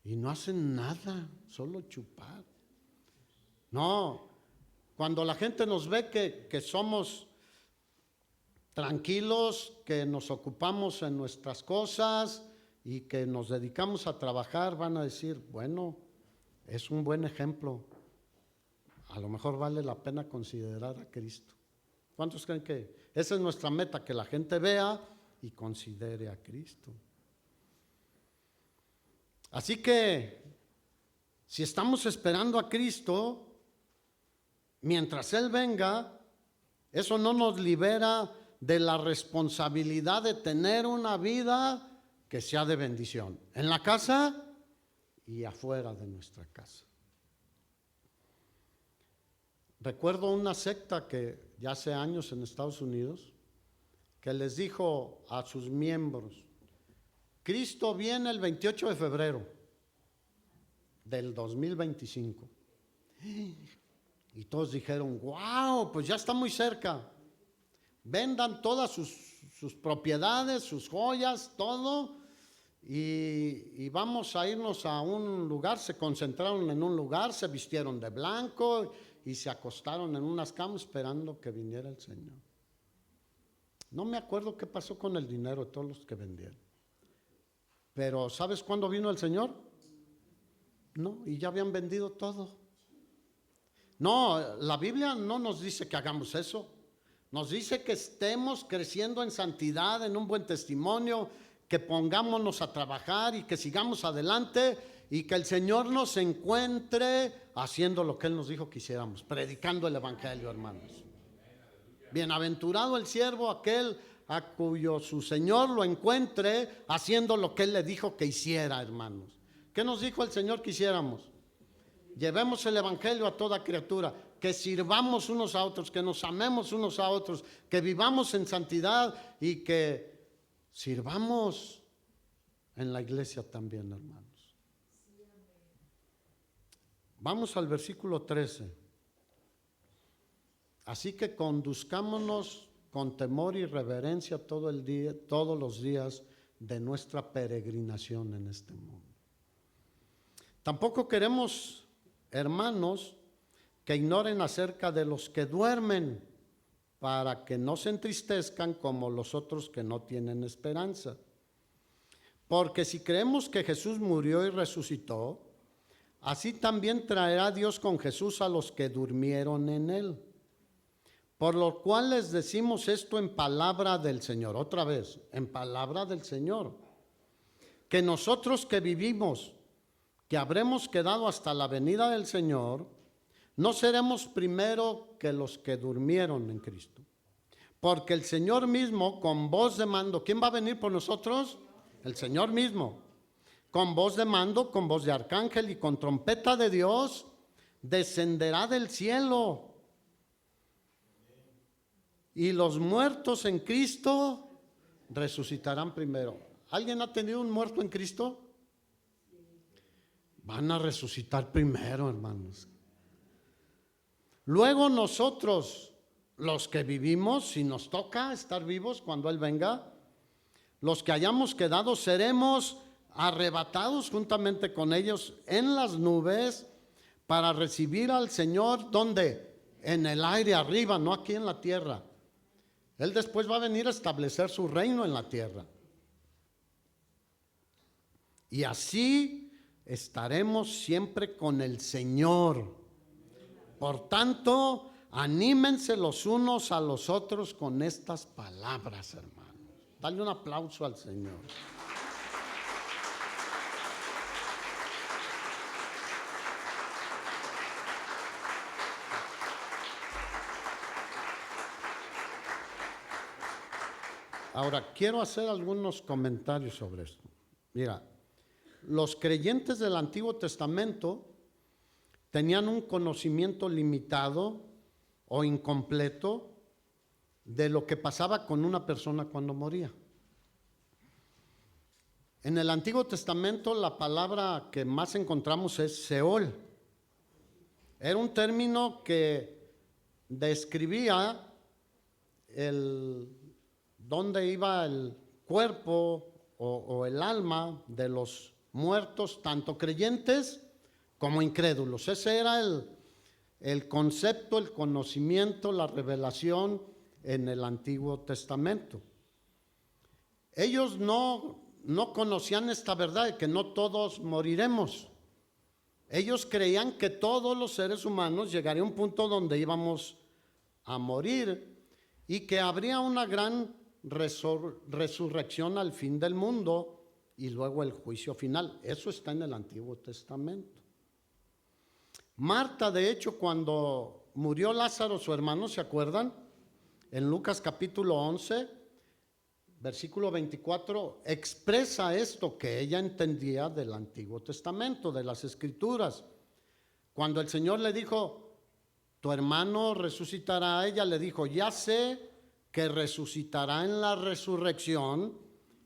Y no hacen nada, solo chupar. No, cuando la gente nos ve que somos tranquilos, que nos ocupamos en nuestras cosas y que nos dedicamos a trabajar, van a decir, bueno, es un buen ejemplo. A lo mejor vale la pena considerar a Cristo. ¿Cuántos creen que esa es nuestra meta? Que la gente vea y considere a Cristo. Así que, si estamos esperando a Cristo, mientras Él venga, eso no nos libera de la responsabilidad de tener una vida que sea de bendición, en la casa y afuera de nuestra casa. Recuerdo una secta que ya hace años en Estados Unidos, que les dijo a sus miembros, Cristo viene el 28 de febrero del 2025. Y todos dijeron, wow, pues ya está muy cerca. Vendan todas sus propiedades, sus joyas, todo, y vamos a irnos a un lugar. Se concentraron en un lugar, se vistieron de blanco y se acostaron en unas camas esperando que viniera el Señor. No me acuerdo qué pasó con el dinero de todos los que vendieron. Pero ¿sabes cuándo vino el Señor? No, y ya habían vendido todo. No, la Biblia no nos dice que hagamos eso. Nos dice que estemos creciendo en santidad, en un buen testimonio, que pongámonos a trabajar y que sigamos adelante y que el Señor nos encuentre haciendo lo que Él nos dijo que hiciéramos, predicando el Evangelio, hermanos. Bienaventurado el siervo aquel a cuyo su Señor lo encuentre haciendo lo que Él le dijo que hiciera, hermanos. ¿Qué nos dijo el Señor que hiciéramos? Llevemos el Evangelio a toda criatura, que sirvamos unos a otros, que nos amemos unos a otros, que vivamos en santidad y que sirvamos en la iglesia también, hermanos. Vamos al versículo 13. Así que conduzcámonos con temor y reverencia todo el día, todos los días de nuestra peregrinación en este mundo. Tampoco queremos, hermanos, que ignoren acerca de los que duermen, para que no se entristezcan como los otros que no tienen esperanza. Porque si creemos que Jesús murió y resucitó, así también traerá Dios con Jesús a los que durmieron en él. Por lo cual les decimos esto en palabra del Señor. Otra vez, en palabra del Señor. Que nosotros que vivimos, que habremos quedado hasta la venida del Señor, no seremos primero que los que durmieron en Cristo. Porque el Señor mismo, con voz de mando, ¿quién va a venir por nosotros? El Señor mismo. Con voz de mando, con voz de arcángel y con trompeta de Dios, descenderá del cielo. Y los muertos en Cristo resucitarán primero. ¿Alguien ha tenido un muerto en Cristo? Van a resucitar primero, hermanos. Luego nosotros, los que vivimos, si nos toca estar vivos cuando Él venga, los que hayamos quedado seremos arrebatados juntamente con ellos en las nubes para recibir al Señor, ¿dónde? En el aire arriba, no aquí en la tierra. Él después va a venir a establecer su reino en la tierra. Y así estaremos siempre con el Señor. Por tanto, anímense los unos a los otros con estas palabras, hermanos. Dale un aplauso al Señor. Ahora, quiero hacer algunos comentarios sobre esto. Mira, los creyentes del Antiguo Testamento tenían un conocimiento limitado o incompleto de lo que pasaba con una persona cuando moría. En el Antiguo Testamento la palabra que más encontramos es Seol. Era un término que describía dónde iba el cuerpo o el alma de los muertos, tanto creyentes como incrédulos. Ese era el concepto, el conocimiento, la revelación en el Antiguo Testamento. Ellos no conocían esta verdad de que no todos moriremos. Ellos creían que todos los seres humanos llegaría a un punto donde íbamos a morir y que habría una gran resurrección al fin del mundo y luego el juicio final. Eso está en el Antiguo Testamento. Marta, de hecho, cuando murió Lázaro, su hermano, ¿se acuerdan? En Lucas capítulo 11, versículo 24, expresa esto que ella entendía del Antiguo Testamento, de las Escrituras. Cuando el Señor le dijo, tu hermano resucitará, ella le dijo, ya sé que resucitará en la resurrección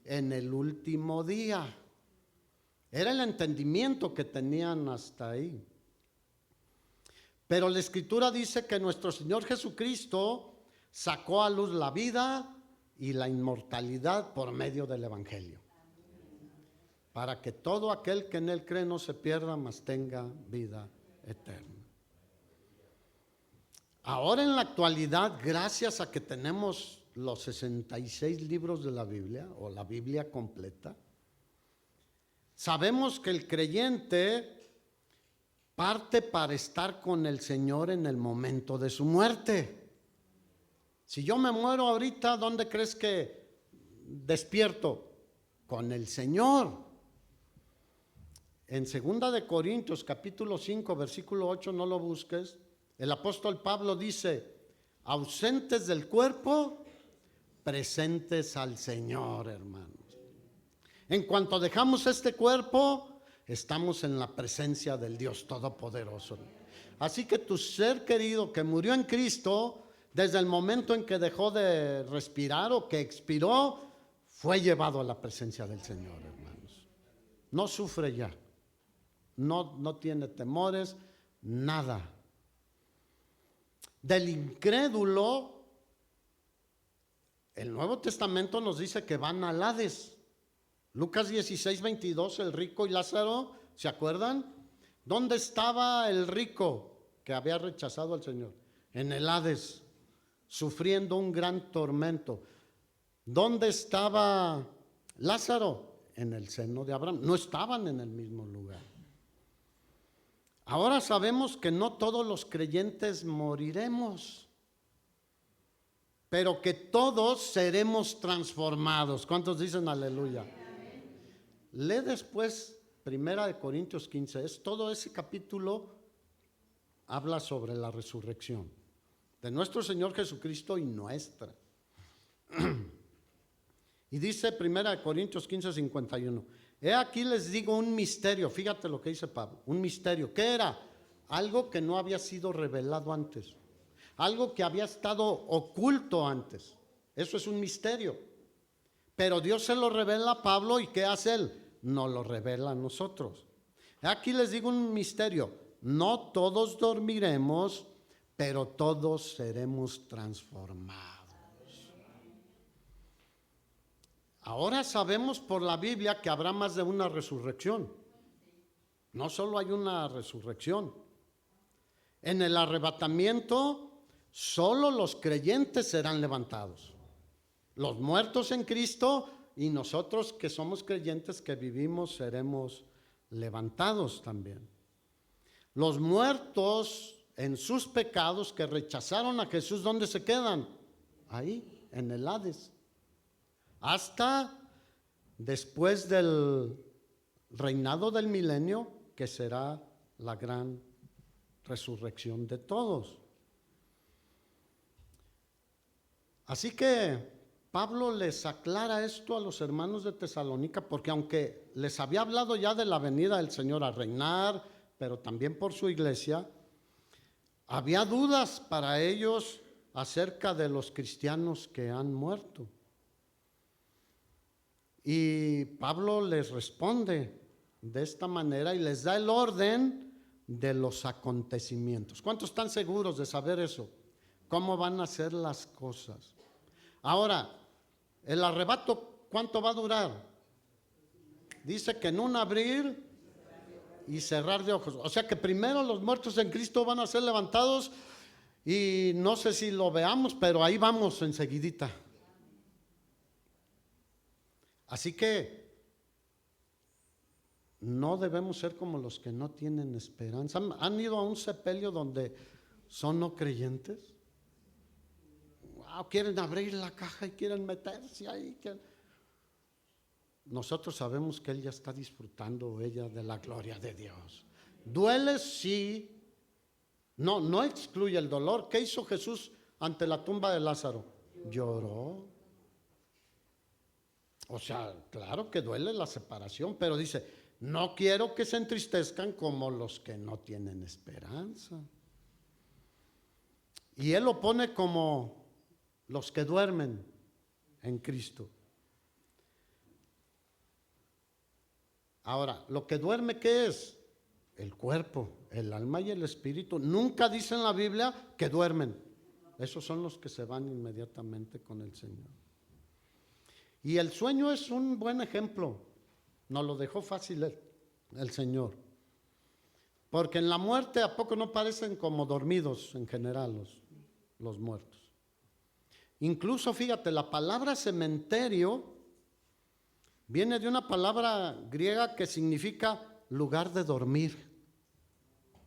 en el último día. Era el entendimiento que tenían hasta ahí. Pero la Escritura dice que nuestro Señor Jesucristo sacó a luz la vida y la inmortalidad por medio del Evangelio, para que todo aquel que en Él cree no se pierda, mas tenga vida eterna. Ahora en la actualidad, gracias a que tenemos los 66 libros de la Biblia, o la Biblia completa, sabemos que el creyente parte para estar con el Señor en el momento de su muerte. Si yo me muero ahorita, ¿dónde crees que despierto? Con el Señor. En 2 de Corintios capítulo 5 versículo 8, no lo busques, el apóstol Pablo dice, ausentes del cuerpo, presentes al Señor, hermanos. En cuanto dejamos este cuerpo, estamos en la presencia del Dios Todopoderoso. Así que tu ser querido que murió en Cristo, desde el momento en que dejó de respirar o que expiró, fue llevado a la presencia del Señor, hermanos. No sufre ya, no tiene temores, nada. Del incrédulo, el Nuevo Testamento nos dice que van al Hades. Lucas 16, 22, el rico y Lázaro, ¿se acuerdan? ¿Dónde estaba el rico que había rechazado al Señor? En el Hades, sufriendo un gran tormento. ¿Dónde estaba Lázaro? En el seno de Abraham. No estaban en el mismo lugar. Ahora sabemos que no todos los creyentes moriremos, pero que todos seremos transformados. ¿Cuántos dicen aleluya? Lee después 1 Corintios 15. Todo ese capítulo habla sobre la resurrección de nuestro Señor Jesucristo y nuestra. Y dice 1 Corintios 15, 51. He aquí les digo un misterio. Fíjate lo que dice Pablo. Un misterio. ¿Qué era? Algo que no había sido revelado antes. Algo que había estado oculto antes. Eso es un misterio. Pero Dios se lo revela a Pablo, ¿y qué hace él? Nos lo revela a nosotros. Aquí les digo un misterio. No todos dormiremos, pero todos seremos transformados. Ahora sabemos por la Biblia que habrá más de una resurrección. No solo hay una resurrección. En el arrebatamiento, solo los creyentes serán levantados. Los muertos en Cristo y nosotros que somos creyentes que vivimos seremos levantados también. Los muertos en sus pecados que rechazaron a Jesús, ¿dónde se quedan? Ahí, en el Hades. Hasta después del reinado del milenio, que será la gran resurrección de todos. Así que Pablo les aclara esto a los hermanos de Tesalónica, porque aunque les había hablado ya de la venida del Señor a reinar, pero también por su iglesia, había dudas para ellos acerca de los cristianos que han muerto. Y Pablo les responde de esta manera y les da el orden de los acontecimientos. ¿Cuántos están seguros de saber eso? ¿Cómo van a ser las cosas? Ahora, el arrebato, ¿cuánto va a durar? Dice que en un abrir y cerrar de ojos. O sea que primero los muertos en Cristo van a ser levantados y no sé si lo veamos, pero ahí vamos enseguidita. Así que no debemos ser como los que no tienen esperanza. ¿Han ido a un sepelio donde son no creyentes? Wow, quieren abrir la caja y quieren meterse ahí. Nosotros sabemos que él ya está disfrutando, ella, de la gloria de Dios. Duele, sí. No excluye el dolor. ¿Qué hizo Jesús ante la tumba de Lázaro? Lloró. O sea, claro que duele la separación, pero dice, no quiero que se entristezcan como los que no tienen esperanza. Y él lo pone como los que duermen en Cristo. Ahora, lo que duerme, ¿qué es? El cuerpo, el alma y el espíritu. Nunca dice en la Biblia que duermen. Esos son los que se van inmediatamente con el Señor. Y el sueño es un buen ejemplo. Nos lo dejó fácil el Señor. Porque en la muerte, ¿a poco no parecen como dormidos en general los muertos? Incluso, fíjate, la palabra cementerio viene de una palabra griega que significa lugar de dormir.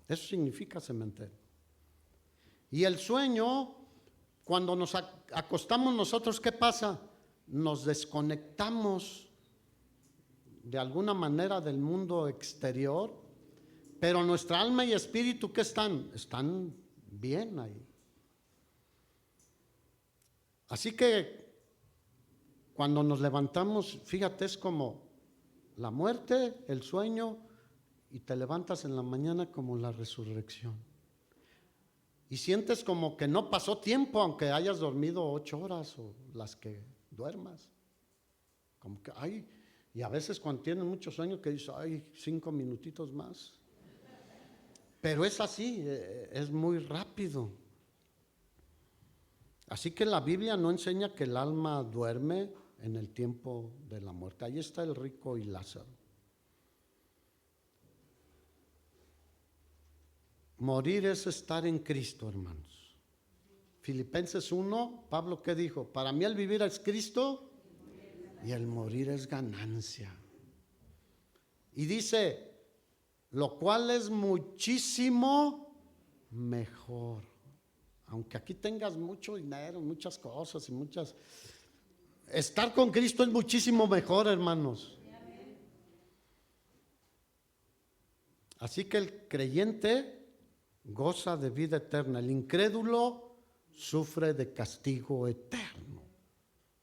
Eso significa cementerio. Y el sueño, cuando nos acostamos nosotros, ¿qué pasa? Nos desconectamos de alguna manera del mundo exterior, pero nuestra alma y espíritu, ¿qué están? Están bien ahí. Así que cuando nos levantamos, fíjate, es como la muerte, el sueño, y te levantas en la mañana como la resurrección. Y sientes como que no pasó tiempo, aunque hayas dormido 8 horas o las que duermas. Como que, ay, y a veces cuando tienes mucho sueño que dices, ay, 5 minutitos más. Pero es así, es muy rápido. Así que la Biblia no enseña que el alma duerme en el tiempo de la muerte. Ahí está el rico y Lázaro. Morir es estar en Cristo, hermanos. Filipenses 1, Pablo, ¿qué dijo? Para mí el vivir es Cristo y el morir es ganancia. Y dice, lo cual es muchísimo mejor. Aunque aquí tengas mucho dinero, muchas cosas y muchas... Estar con Cristo es muchísimo mejor, hermanos. Así que el creyente goza de vida eterna. El incrédulo sufre de castigo eterno.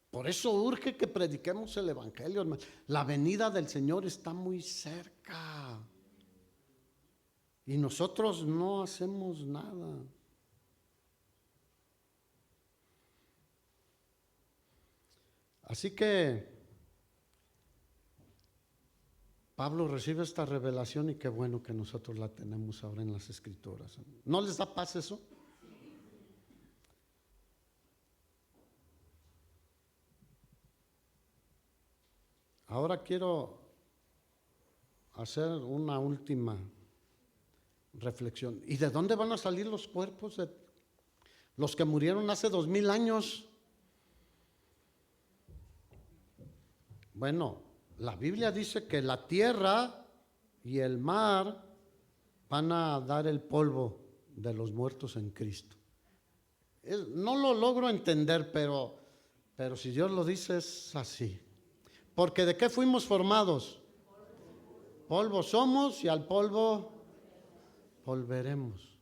Por eso urge que prediquemos el evangelio, hermano. La venida del Señor está muy cerca. Y nosotros no hacemos nada. Así que Pablo recibe esta revelación y qué bueno que nosotros la tenemos ahora en las Escrituras. ¿No les da paz eso? Ahora quiero hacer una última reflexión. ¿Y de dónde van a salir los cuerpos de los que murieron hace 2000 años? Bueno, la Biblia dice que la tierra y el mar van a dar el polvo de los muertos en Cristo. No lo logro entender, pero si Dios lo dice es así. Porque ¿de qué fuimos formados? Polvo somos y al polvo volveremos.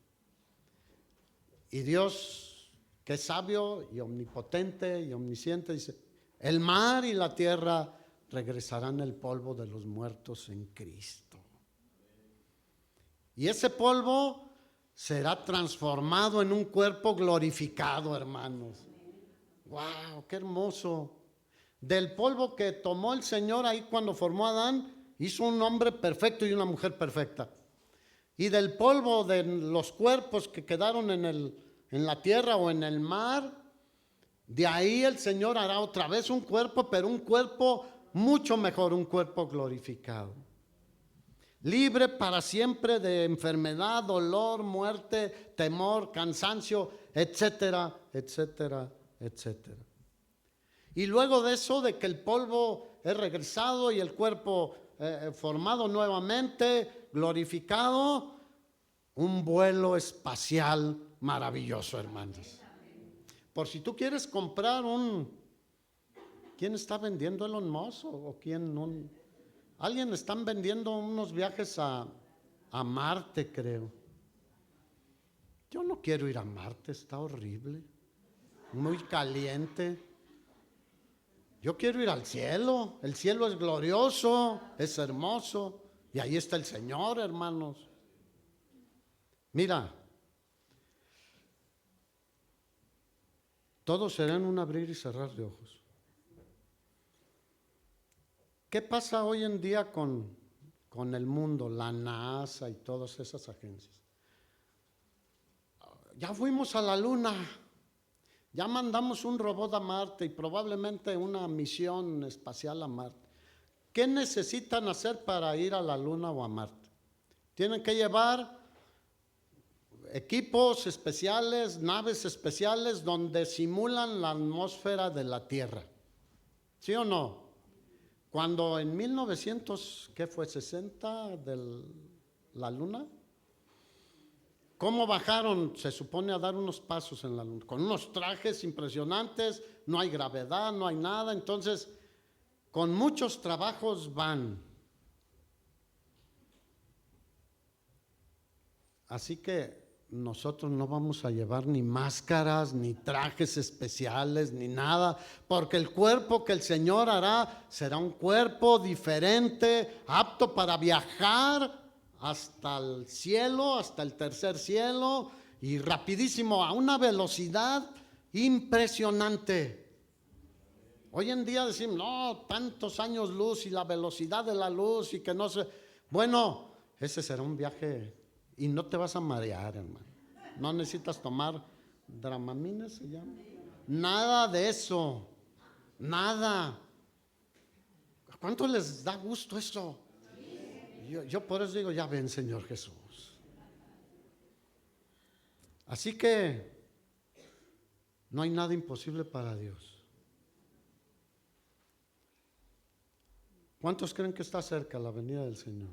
Y Dios, que es sabio y omnipotente y omnisciente, dice, el mar y la tierra regresarán el polvo de los muertos en Cristo. Y ese polvo será transformado en un cuerpo glorificado, hermanos. ¡Wow! ¡Qué hermoso! Del polvo que tomó el Señor ahí cuando formó a Adán, hizo un hombre perfecto y una mujer perfecta. Y del polvo de los cuerpos que quedaron en la tierra o en el mar, de ahí el Señor hará otra vez un cuerpo, pero un cuerpo mucho mejor, un cuerpo glorificado. Libre para siempre de enfermedad, dolor, muerte, temor, cansancio, etcétera, etcétera, etcétera. Y luego de eso, de que el polvo es regresado y el cuerpo formado nuevamente, glorificado, un vuelo espacial maravilloso, hermanos. Por si tú quieres comprar ¿quién está vendiendo Elon Musk o quién? Alguien están vendiendo unos viajes a Marte, creo. Yo no quiero ir a Marte, está horrible, muy caliente. Yo quiero ir al cielo. El cielo es glorioso, es hermoso. Y ahí está el Señor, hermanos. Mira, todo será en un abrir y cerrar de ojos. ¿Qué pasa hoy en día con el mundo, la NASA y todas esas agencias? Ya fuimos a la Luna. Ya mandamos un robot a Marte y probablemente una misión espacial a Marte. ¿Qué necesitan hacer para ir a la Luna o a Marte? Tienen que llevar equipos especiales, naves especiales donde simulan la atmósfera de la Tierra. ¿Sí o no? Cuando en 1960 de la Luna, ¿cómo bajaron? Se supone a dar unos pasos en la Luna, con unos trajes impresionantes, no hay gravedad, no hay nada, entonces con muchos trabajos van. Así que nosotros no vamos a llevar ni máscaras, ni trajes especiales, ni nada, porque el cuerpo que el Señor hará será un cuerpo diferente, apto para viajar hasta el cielo, hasta el tercer cielo, y rapidísimo, a una velocidad impresionante. Hoy en día decimos, no, tantos años luz y la velocidad de la luz y que no sé. Bueno, ese será un viaje y no te vas a marear, hermano. No necesitas tomar Dramamine, se llama. Nada de eso, nada. ¿Cuánto les da gusto eso? Yo por eso digo, ya ven, Señor Jesús. Así que No hay nada imposible para Dios. ¿Cuántos creen que está cerca la venida del Señor?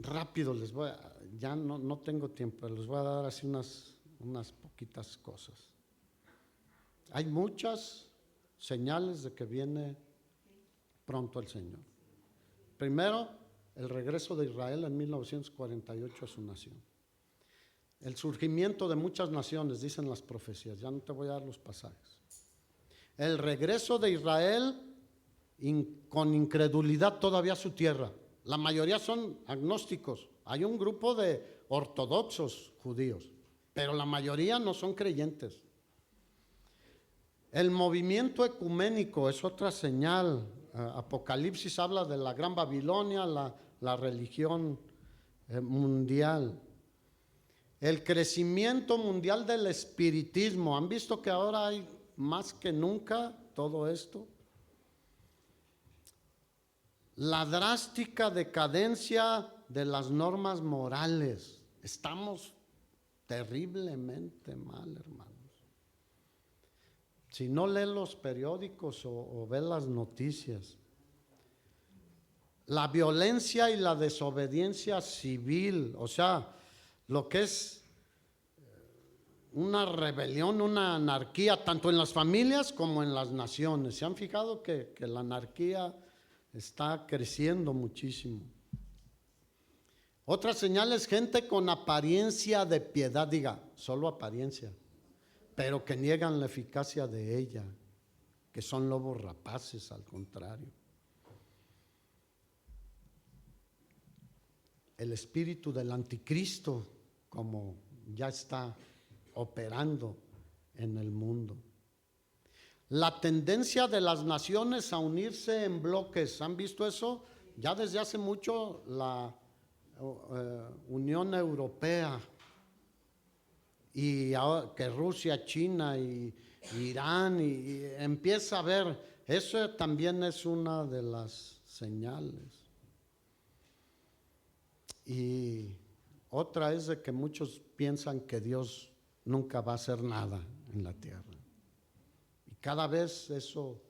Rápido les voy a, ya no tengo tiempo, pero les voy a dar así unas poquitas cosas. Hay muchas señales de que viene pronto el Señor. Primero, el regreso de Israel en 1948 a su nación. El surgimiento de muchas naciones, dicen las profecías, ya no te voy a dar los pasajes. El regreso de Israel con incredulidad todavía a su tierra. La mayoría son agnósticos. Hay un grupo de ortodoxos judíos, pero la mayoría no son creyentes. El movimiento ecuménico es otra señal. Apocalipsis habla de la Gran Babilonia, la religión mundial. El crecimiento mundial del espiritismo. ¿Han visto que ahora hay más que nunca todo esto? La drástica decadencia de las normas morales. Estamos terriblemente mal, hermanos. Si no lee los periódicos o ve las noticias. La violencia y la desobediencia civil, o sea, lo que es una rebelión, una anarquía, tanto en las familias como en las naciones. ¿Se han fijado que la anarquía está creciendo muchísimo? Otra señal es gente con apariencia de piedad, diga, solo apariencia, pero que niegan la eficacia de ella, que son lobos rapaces, al contrario. El espíritu del anticristo, como ya está operando en el mundo. La tendencia de las naciones a unirse en bloques, ¿han visto eso? Ya desde hace mucho la Unión Europea, y ahora que Rusia, China y Irán, y empieza a ver, eso también es una de las señales. Y otra es de que muchos piensan que Dios nunca va a hacer nada en la tierra. Y cada vez eso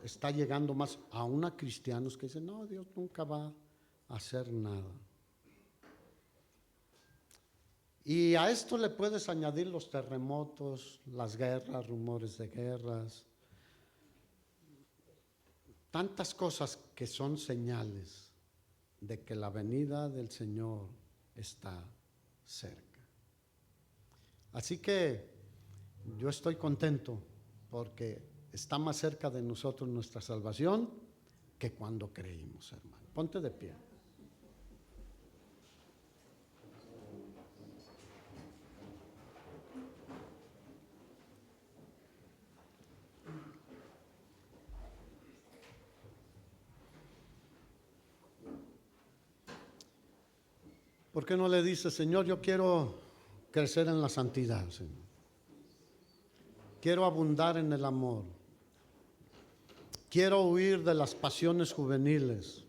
está llegando más, aún a cristianos que dicen, no, Dios nunca va a hacer nada. Y a esto le puedes añadir los terremotos, las guerras, rumores de guerras, tantas cosas que son señales de que la venida del Señor está cerca. Así que yo estoy contento porque está más cerca de nosotros nuestra salvación que cuando creímos, hermano. Ponte de pie. ¿Por qué no le dices, Señor, yo quiero crecer en la santidad, Señor? Quiero abundar en el amor. Quiero huir de las pasiones juveniles.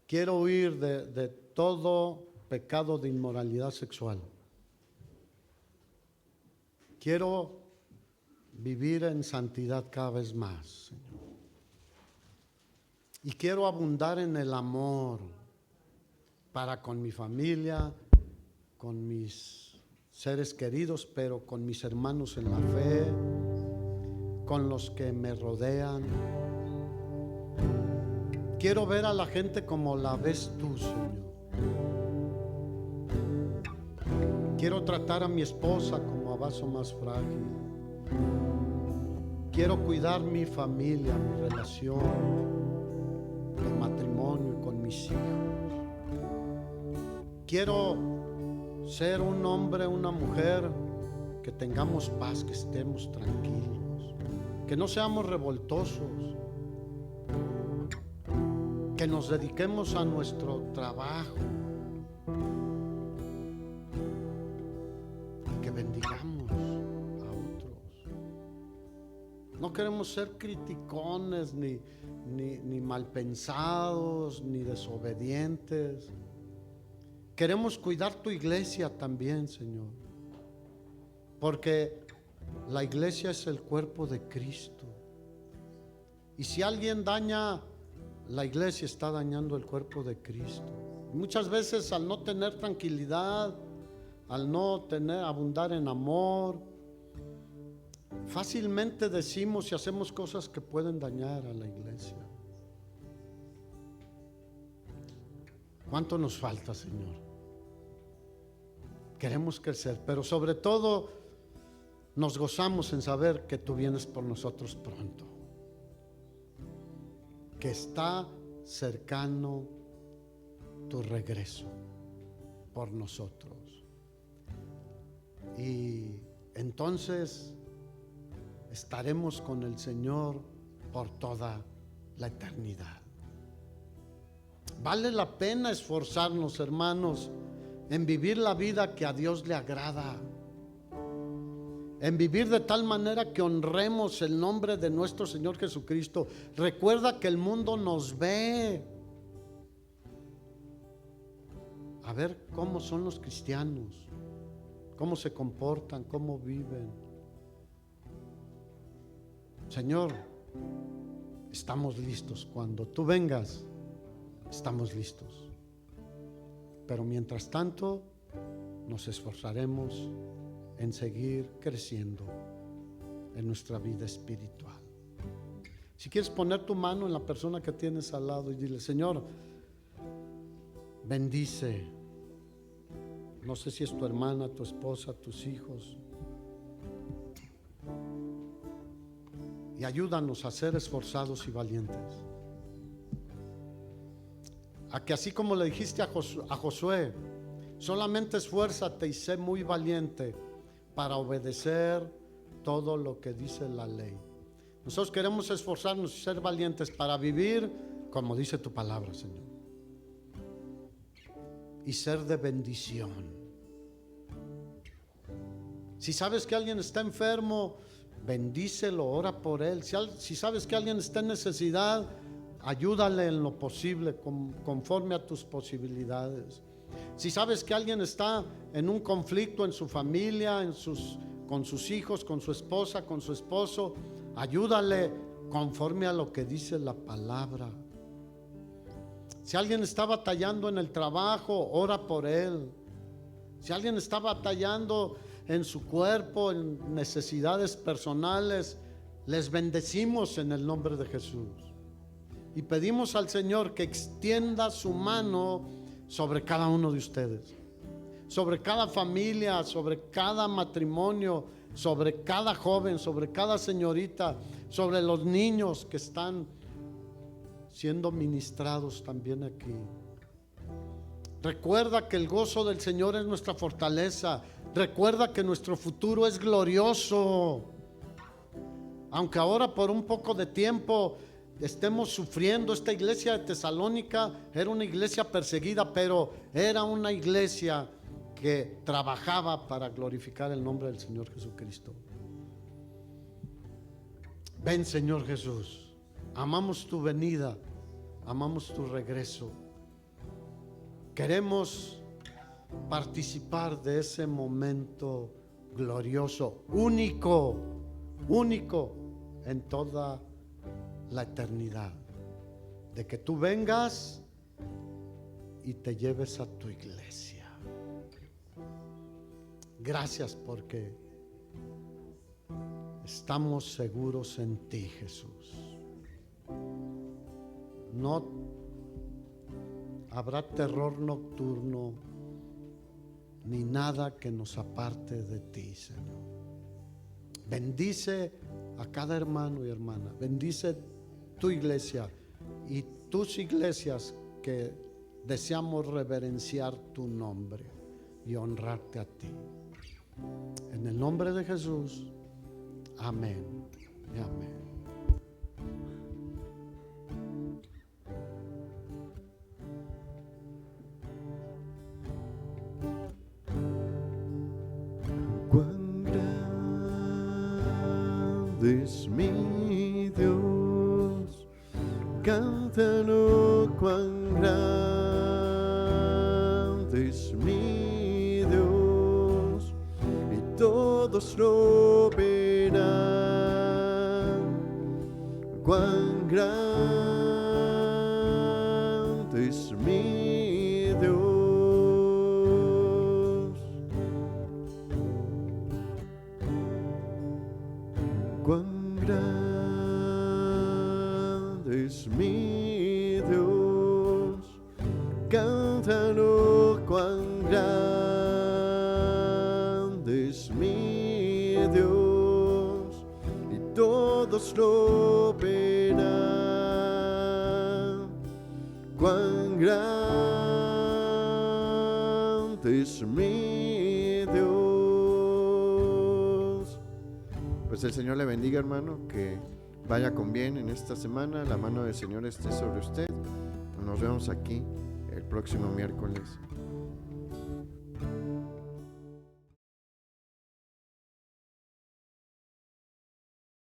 Quiero huir de todo pecado de inmoralidad sexual. Quiero vivir en santidad cada vez más, Señor. Y quiero abundar en el amor para con mi familia, con mis seres queridos, pero con mis hermanos en la fe, con los que me rodean. Quiero ver a la gente como la ves tú, Señor. Quiero tratar a mi esposa como a vaso más frágil. Quiero cuidar mi familia, mi relación de matrimonio con mis hijos. Quiero ser un hombre, una mujer que tengamos paz, que estemos tranquilos, que no seamos revoltosos, que nos dediquemos a nuestro trabajo y que bendigamos a otros. No queremos ser criticones, ni malpensados, ni desobedientes. queremos cuidar tu iglesia también, Señor, porque la iglesia es el cuerpo de Cristo. Y si alguien daña la iglesia, está dañando el cuerpo de Cristo. Muchas veces, al no tener tranquilidad, al no abundar en amor, fácilmente decimos y hacemos cosas que pueden dañar a la iglesia. ¿Cuánto nos falta, Señor? Queremos crecer, pero sobre todo nos gozamos en saber que tú vienes por nosotros pronto, que está cercano tu regreso por nosotros. Y entonces estaremos con el Señor por toda la eternidad. Vale la pena esforzarnos, hermanos, en vivir la vida que a Dios le agrada, en vivir de tal manera que honremos el nombre de nuestro Señor Jesucristo. Recuerda que el mundo nos ve a ver cómo son los cristianos, cómo se comportan, cómo viven. Señor, estamos listos. Cuando tú vengas, estamos listos. Pero mientras tanto, nos esforzaremos en seguir creciendo en nuestra vida espiritual. Si quieres poner tu mano en la persona que tienes al lado y dile: Señor, bendice. No sé si es tu hermana, tu esposa, tus hijos. Y ayúdanos a ser esforzados y valientes. A que así como le dijiste a Josué, solamente esfuérzate y sé muy valiente para obedecer todo lo que dice la ley. Nosotros queremos esforzarnos y ser valientes para vivir como dice tu palabra, Señor, y ser de bendición. Si sabes que alguien está enfermo, bendícelo, ora por él. Si sabes que alguien está en necesidad, ayúdale en lo posible, conforme a tus posibilidades. Si sabes que alguien está en un conflicto en su familia, con sus hijos, con su esposa, con su esposo, ayúdale conforme a lo que dice la palabra. Si alguien está batallando en el trabajo, ora por él. Si alguien está batallando en su cuerpo, en necesidades personales, les bendecimos en el nombre de Jesús. Y pedimos al Señor que extienda su mano sobre cada uno de ustedes, sobre cada familia, sobre cada matrimonio, sobre cada joven, sobre cada señorita, sobre los niños que están siendo ministrados también aquí. Recuerda que el gozo del Señor es nuestra fortaleza. Recuerda que nuestro futuro es glorioso. Aunque ahora por un poco de tiempo estemos sufriendo. Esta iglesia de Tesalónica era una iglesia perseguida, pero era una iglesia que trabajaba para glorificar el nombre del Señor Jesucristo. Ven, Señor Jesús, amamos tu venida, amamos tu regreso. Queremos participar de ese momento glorioso, único en toda la eternidad, de que tú vengas y te lleves a tu iglesia. Gracias porque estamos seguros en ti, Jesús. No habrá terror nocturno ni nada que nos aparte de ti, Señor. Bendice a cada hermano y hermana. Bendice tu iglesia y tus iglesias que deseamos reverenciar tu nombre y honrarte a ti. En el nombre de Jesús, amén y amén. Cuán grande es mi Dios, cántalo, cuán grande es todos lo verán. Cuán grande es mi Dios. Cuán grande es mi Dios. Cántalo, cuán grande es mi Dios, y todos lo verán. Cuán grande es mi Dios. Pues el Señor le bendiga, hermano, que vaya con bien en esta semana. La mano del Señor esté sobre usted. Nos vemos aquí el próximo miércoles.